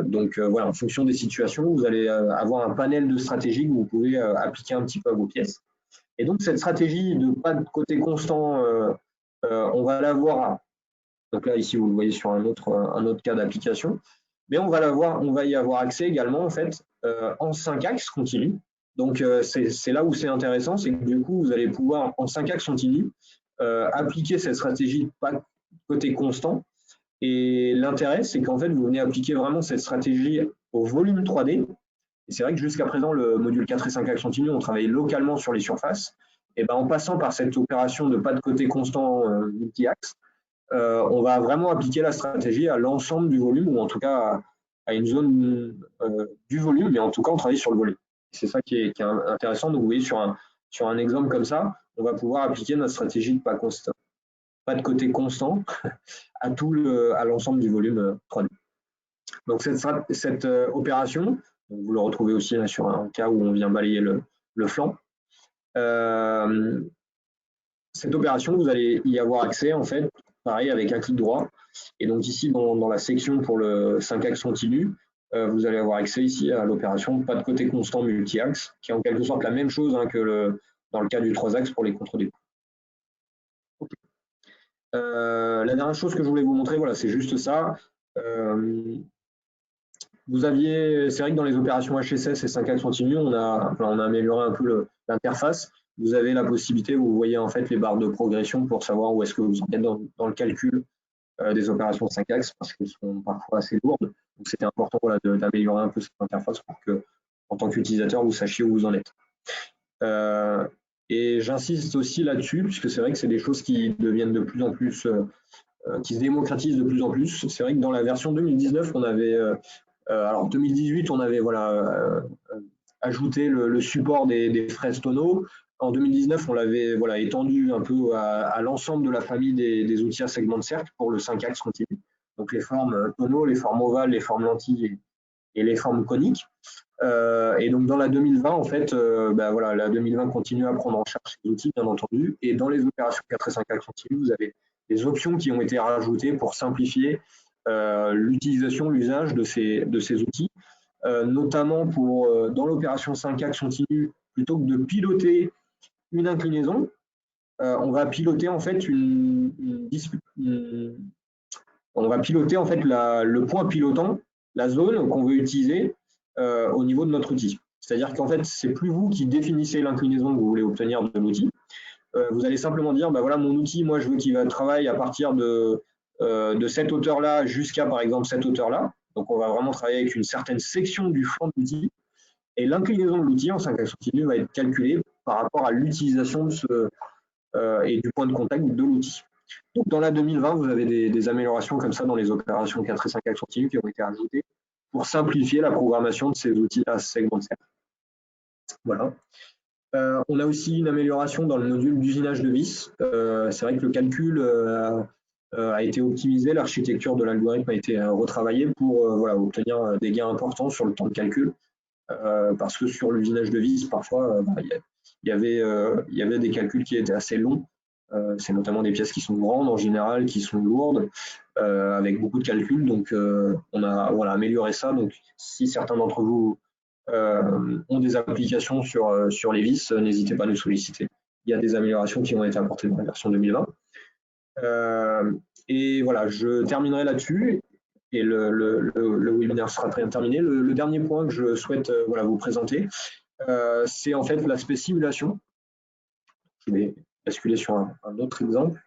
Donc voilà, en fonction des situations, vous allez avoir un panel de stratégies que vous pouvez appliquer un petit peu à vos pièces. Et donc cette stratégie de pas de côté constant, on va l'avoir. Donc là, ici, vous le voyez sur un autre cas d'application. Mais on va y avoir accès également en fait en 5 axes continu. Donc c'est là où c'est intéressant, c'est que du coup vous allez pouvoir en 5 axes continu appliquer cette stratégie pas côté constant. Et l'intérêt, c'est qu'en fait vous venez appliquer vraiment cette stratégie au volume 3D. Et c'est vrai que jusqu'à présent le module 4 et 5 axes continu, on travaillait localement sur les surfaces. Et ben en passant par cette opération de pas de côté constant multi-axe, on va vraiment appliquer la stratégie à l'ensemble du volume, ou en tout cas à une zone du volume, mais en tout cas on travaille sur le volume. C'est ça qui est intéressant. Donc vous voyez sur un exemple comme ça, on va pouvoir appliquer notre stratégie de pas de côté constant à l'ensemble du volume 3D. Donc cette opération, vous le retrouvez aussi là, sur un cas où on vient balayer le flanc. Cette opération, vous allez y avoir accès en fait, pareil avec un clic droit. Et donc ici, dans la section pour le 5 axes continu, vous allez avoir accès ici à l'opération pas de côté constant multi-axe, qui est en quelque sorte la même chose hein, que dans le cas du 3 axes pour les contre-dépouilles. Okay. La dernière chose que je voulais vous montrer, voilà, c'est juste ça. C'est vrai que dans les opérations HSS et 5 axes continu, on a amélioré un peu l'interface. Vous avez la possibilité, vous voyez en fait les barres de progression pour savoir où est-ce que vous en êtes dans le calcul des opérations 5 axes parce qu'elles sont parfois assez lourdes. Donc c'était important voilà, d'améliorer un peu cette interface pour que, en tant qu'utilisateur, vous sachiez où vous en êtes. Et j'insiste aussi là-dessus, puisque c'est vrai que c'est des choses qui deviennent de plus en plus, qui se démocratisent de plus en plus. C'est vrai que dans la version 2019, on avait, alors 2018, on avait voilà, ajouté le support des fraises tonneaux. En 2019, on l'avait voilà, étendu un peu à l'ensemble de la famille des outils à segment de cercle pour le 5 axes continu. Donc les formes tonneaux, les formes ovales, les formes lentilles et les formes coniques. Et donc dans la 2020, en fait, voilà, la 2020 continue à prendre en charge ces outils, bien entendu. Et dans les opérations 4 et 5 axes continu, vous avez des options qui ont été rajoutées pour simplifier l'utilisation, l'usage de ces outils. Notamment dans l'opération 5 axes continu, plutôt que de piloter une inclinaison, on va piloter en fait on va piloter en fait le point pilotant, la zone qu'on veut utiliser au niveau de notre outil. C'est-à-dire qu'en fait, c'est plus vous qui définissez l'inclinaison que vous voulez obtenir de l'outil. Vous allez simplement dire, voilà, mon outil, moi, je veux qu'il va travailler à partir de cette hauteur-là jusqu'à, par exemple, cette hauteur-là. Donc, on va vraiment travailler avec une certaine section du flanc de l'outil. Et l'inclinaison de l'outil en 5 axes continus va être calculée par rapport à l'utilisation et du point de contact de l'outil. Donc dans la 2020, vous avez des améliorations comme ça dans les opérations 4 et 5 axes continus qui ont été ajoutées pour simplifier la programmation de ces outils à segment de serre. Voilà. On a aussi une amélioration dans le module d'usinage de vis. C'est vrai que le calcul a été optimisé, l'architecture de l'algorithme a été retravaillée pour voilà, obtenir des gains importants sur le temps de calcul. Parce que sur l'usinage de vis, parfois, il y avait des calculs qui étaient assez longs. C'est notamment des pièces qui sont grandes en général, qui sont lourdes, avec beaucoup de calculs. Donc, on a voilà, amélioré ça. Donc, si certains d'entre vous ont des applications sur les vis, n'hésitez pas à nous solliciter. Il y a des améliorations qui ont été apportées dans la version 2020. Et voilà, je terminerai là-dessus et le webinaire sera très bien terminé. Le dernier point que je souhaite voilà, vous présenter, c'est en fait l'aspect simulation. Je vais basculer sur un autre exemple.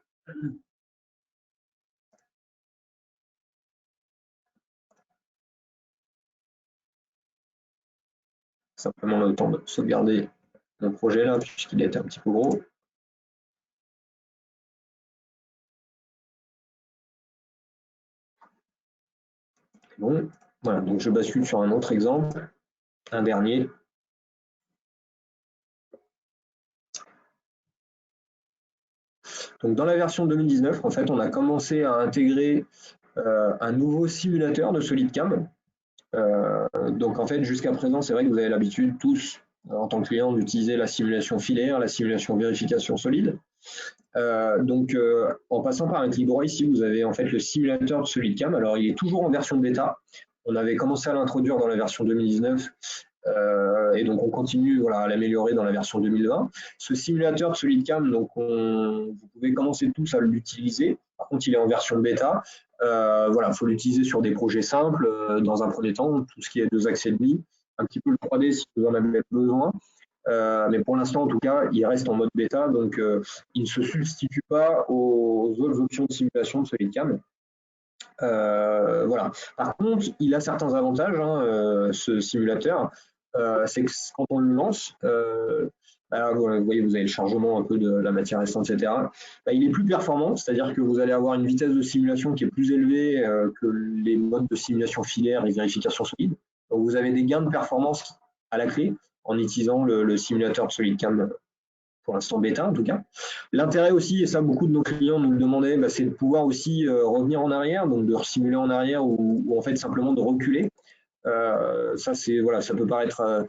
Simplement le temps de sauvegarder mon projet là, puisqu'il était un petit peu gros. Bon, voilà, donc je bascule sur un autre exemple, un dernier. Donc dans la version 2019, en fait, on a commencé à intégrer un nouveau simulateur de SolidCam. Donc en fait, jusqu'à présent, c'est vrai que vous avez l'habitude tous, en tant que client, d'utiliser la simulation filaire, la simulation vérification solide. En passant par un clic droit ici, vous avez en fait le simulateur de SolidCam. Alors, il est toujours en version bêta. On avait commencé à l'introduire dans la version 2019 et donc on continue voilà, à l'améliorer dans la version 2020. Ce simulateur de SolidCam, donc vous pouvez commencer tous à l'utiliser. Par contre, il est en version bêta. Voilà, il faut l'utiliser sur des projets simples dans un premier temps, tout ce qui est 2 axes et demi, un petit peu le 3D si vous en avez besoin. Mais pour l'instant, en tout cas, il reste en mode bêta, donc il ne se substitue pas aux autres options de simulation de SolidCam. Voilà. Par contre, il a certains avantages, hein, ce simulateur. C'est que quand on le lance, vous voyez, vous avez le chargement un peu de la matière restante, etc. Il est plus performant, c'est-à-dire que vous allez avoir une vitesse de simulation qui est plus élevée que les modes de simulation filaire et vérification solide. Donc vous avez des gains de performance à la clé en utilisant le simulateur de SolidCam pour l'instant bêta en tout cas. L'intérêt aussi, et ça beaucoup de nos clients nous le demandaient, c'est de pouvoir aussi revenir en arrière, donc de simuler en arrière ou en fait simplement de reculer. Ça, voilà, ça peut paraître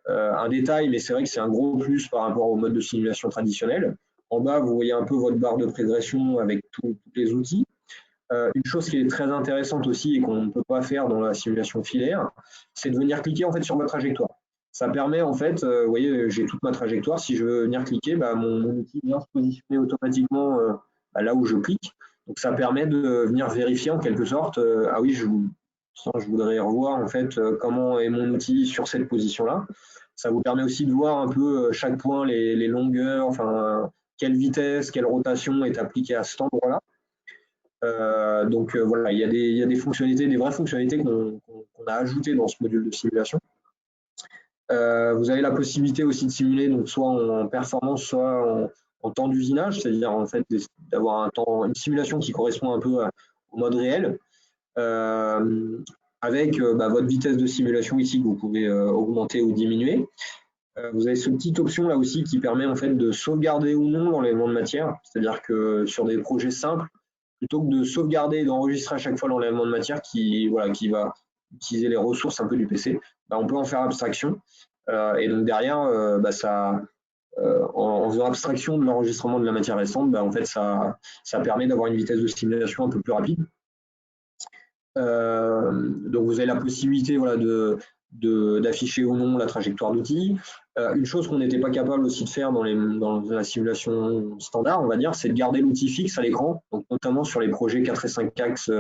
un détail, mais c'est vrai que c'est un gros plus par rapport au mode de simulation traditionnel. En bas, vous voyez un peu votre barre de progression avec tous les outils. Une chose qui est très intéressante aussi et qu'on ne peut pas faire dans la simulation filaire, c'est de venir cliquer en fait sur votre trajectoire. Ça permet en fait, vous voyez, j'ai toute ma trajectoire. Si je veux venir cliquer, mon outil vient se positionner automatiquement là où je clique. Donc ça permet de venir vérifier en quelque sorte. Ah oui, je voudrais revoir en fait comment est mon outil sur cette position-là. Ça vous permet aussi de voir un peu chaque point, les longueurs, enfin quelle vitesse, quelle rotation est appliquée à cet endroit-là. Voilà, il y a des fonctionnalités, des vraies fonctionnalités qu'on a ajoutées dans ce module de simulation. Vous avez la possibilité aussi de simuler donc soit en performance, soit en temps d'usinage, c'est-à-dire en fait d'avoir une simulation qui correspond un peu au mode réel, avec votre vitesse de simulation ici que vous pouvez augmenter ou diminuer. Vous avez cette petite option là aussi qui permet en fait de sauvegarder ou non l'enlèvement de matière, c'est-à-dire que sur des projets simples, plutôt que de sauvegarder et d'enregistrer à chaque fois l'enlèvement de matière qui va utiliser les ressources un peu du PC, on peut en faire abstraction. Et donc derrière, en faisant abstraction de l'enregistrement de la matière restante, en fait, ça permet d'avoir une vitesse de simulation un peu plus rapide. Donc vous avez la possibilité voilà, d'afficher ou non la trajectoire d'outil. Une chose qu'on n'était pas capable aussi de faire dans la simulation standard, on va dire, c'est de garder l'outil fixe à l'écran, donc notamment sur les projets 4 et 5 axes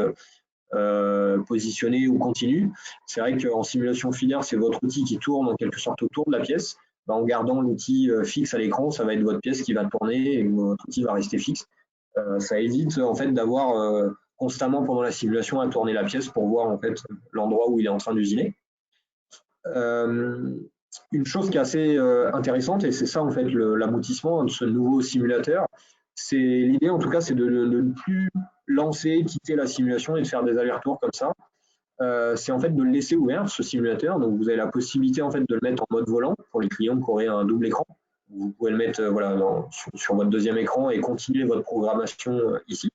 positionnés ou continus. C'est vrai qu'en simulation filaire, c'est votre outil qui tourne en quelque sorte autour de la pièce. En gardant l'outil fixe à l'écran, ça va être votre pièce qui va tourner et votre outil va rester fixe. Ça évite en fait d'avoir constamment pendant la simulation à tourner la pièce pour voir en fait l'endroit où il est en train d'usiner. une chose qui est assez intéressante, et c'est ça en fait l'aboutissement de ce nouveau simulateur, c'est l'idée en tout cas, c'est de ne plus lancer, quitter la simulation et de faire des allers-retours comme ça. C'est en fait de le laisser ouvert, ce simulateur. Donc vous avez la possibilité en fait de le mettre en mode volant pour les clients qui auraient un double écran. Vous pouvez le mettre voilà, sur votre deuxième écran et continuer votre programmation ici.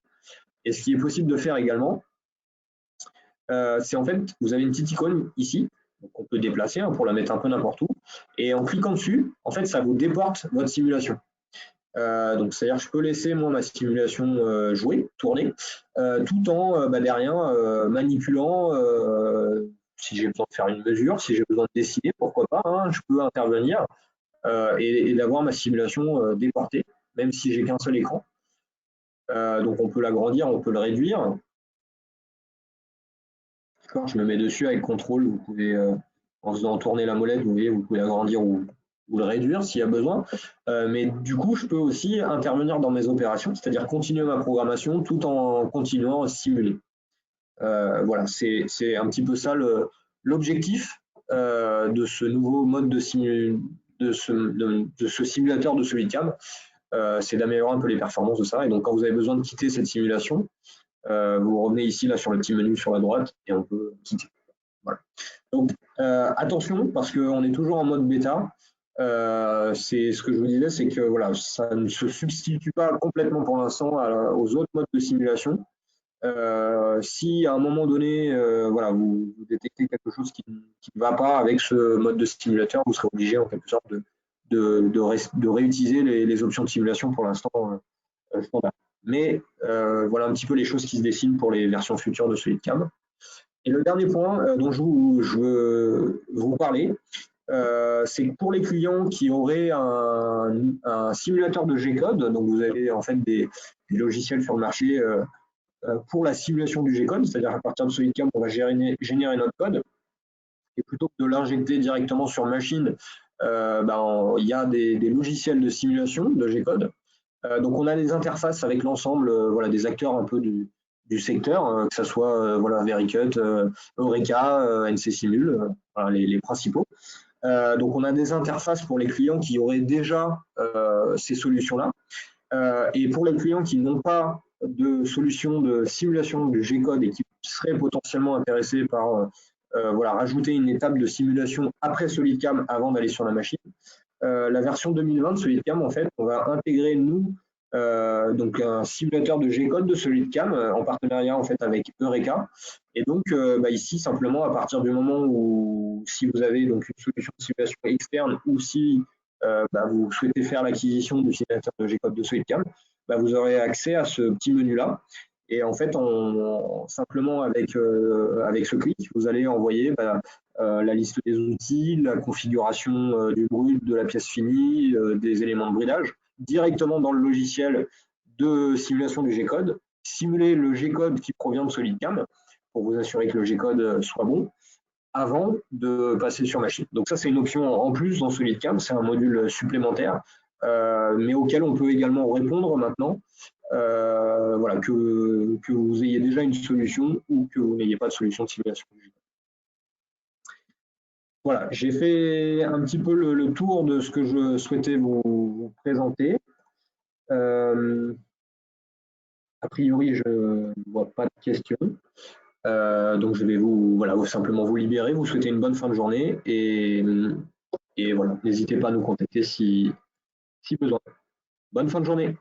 Et ce qui est possible de faire également, c'est en fait, vous avez une petite icône ici, qu'on peut déplacer pour la mettre un peu n'importe où. Et en cliquant dessus, en fait, ça vous déporte votre simulation. Donc, c'est-à-dire que je peux laisser moi ma simulation jouer, tourner, tout en derrière manipulant. Si j'ai besoin de faire une mesure, si j'ai besoin de dessiner, pourquoi pas, hein, je peux intervenir et d'avoir ma simulation déportée, même si j'ai qu'un seul écran. Donc, on peut l'agrandir, on peut le réduire. Je me mets dessus avec contrôle, vous pouvez, en faisant tourner la molette, vous voyez, vous pouvez l'agrandir ou le réduire s'il y a besoin. Mais du coup, je peux aussi intervenir dans mes opérations, c'est-à-dire continuer ma programmation tout en continuant à simuler. Voilà, c'est un petit peu ça l'objectif de ce nouveau mode de ce simulateur de SolidCam. C'est d'améliorer un peu les performances de ça. Et donc, quand vous avez besoin de quitter cette simulation, vous revenez ici là sur le petit menu sur la droite et on peut quitter. Voilà. Donc attention parce qu'on est toujours en mode bêta. C'est ce que je vous disais, c'est que voilà, ça ne se substitue pas complètement pour l'instant aux autres modes de simulation. Si à un moment donné, voilà, vous détectez quelque chose qui ne va pas avec ce mode de simulateur, vous serez obligé en quelque sorte de réutiliser les options de simulation pour l'instant standard. Mais voilà un petit peu les choses qui se dessinent pour les versions futures de SolidCam. Et le dernier point dont je veux vous parler, c'est que pour les clients qui auraient un simulateur de G-code, donc vous avez en fait des logiciels sur le marché pour la simulation du G-code, c'est-à-dire à partir de SolidCam, on va générer notre code, et plutôt que de l'injecter directement sur machine, il y a des logiciels de simulation de G-code. Donc on a des interfaces avec l'ensemble voilà, des acteurs un peu du secteur, que ce soit voilà, Vericut, Eureka, NC Simul, voilà, les principaux. Donc on a des interfaces pour les clients qui auraient déjà ces solutions-là. Et pour les clients qui n'ont pas de solution de simulation du G-code et qui seraient potentiellement intéressés par voilà, rajouter une étape de simulation après SolidCam avant d'aller sur la machine, la version 2020 de SolidCam, en fait, on va intégrer, nous, donc un simulateur de G-code de SolidCam en partenariat en fait avec Eureka. Et donc ici, simplement, à partir du moment où, si vous avez donc une solution de simulation externe ou si vous souhaitez faire l'acquisition du simulateur de G-code de SolidCam, vous aurez accès à ce petit menu-là. Et en fait, simplement avec ce clic, vous allez envoyer la liste des outils, la configuration du brut, de la pièce finie, des éléments de bridage, directement dans le logiciel de simulation du G-code, simuler le G-code qui provient de SolidCam pour vous assurer que le G-code soit bon avant de passer sur machine. Donc ça, c'est une option en plus dans SolidCam, c'est un module supplémentaire, mais auquel on peut également répondre maintenant, voilà, que vous ayez déjà une solution ou que vous n'ayez pas de solution de simulation. Voilà, j'ai fait un petit peu le tour de ce que je souhaitais vous présenter. A priori, je ne vois pas de questions. Donc je vais simplement vous libérer, vous souhaiter une bonne fin de journée et voilà, n'hésitez pas à nous contacter si besoin. Bonne fin de journée.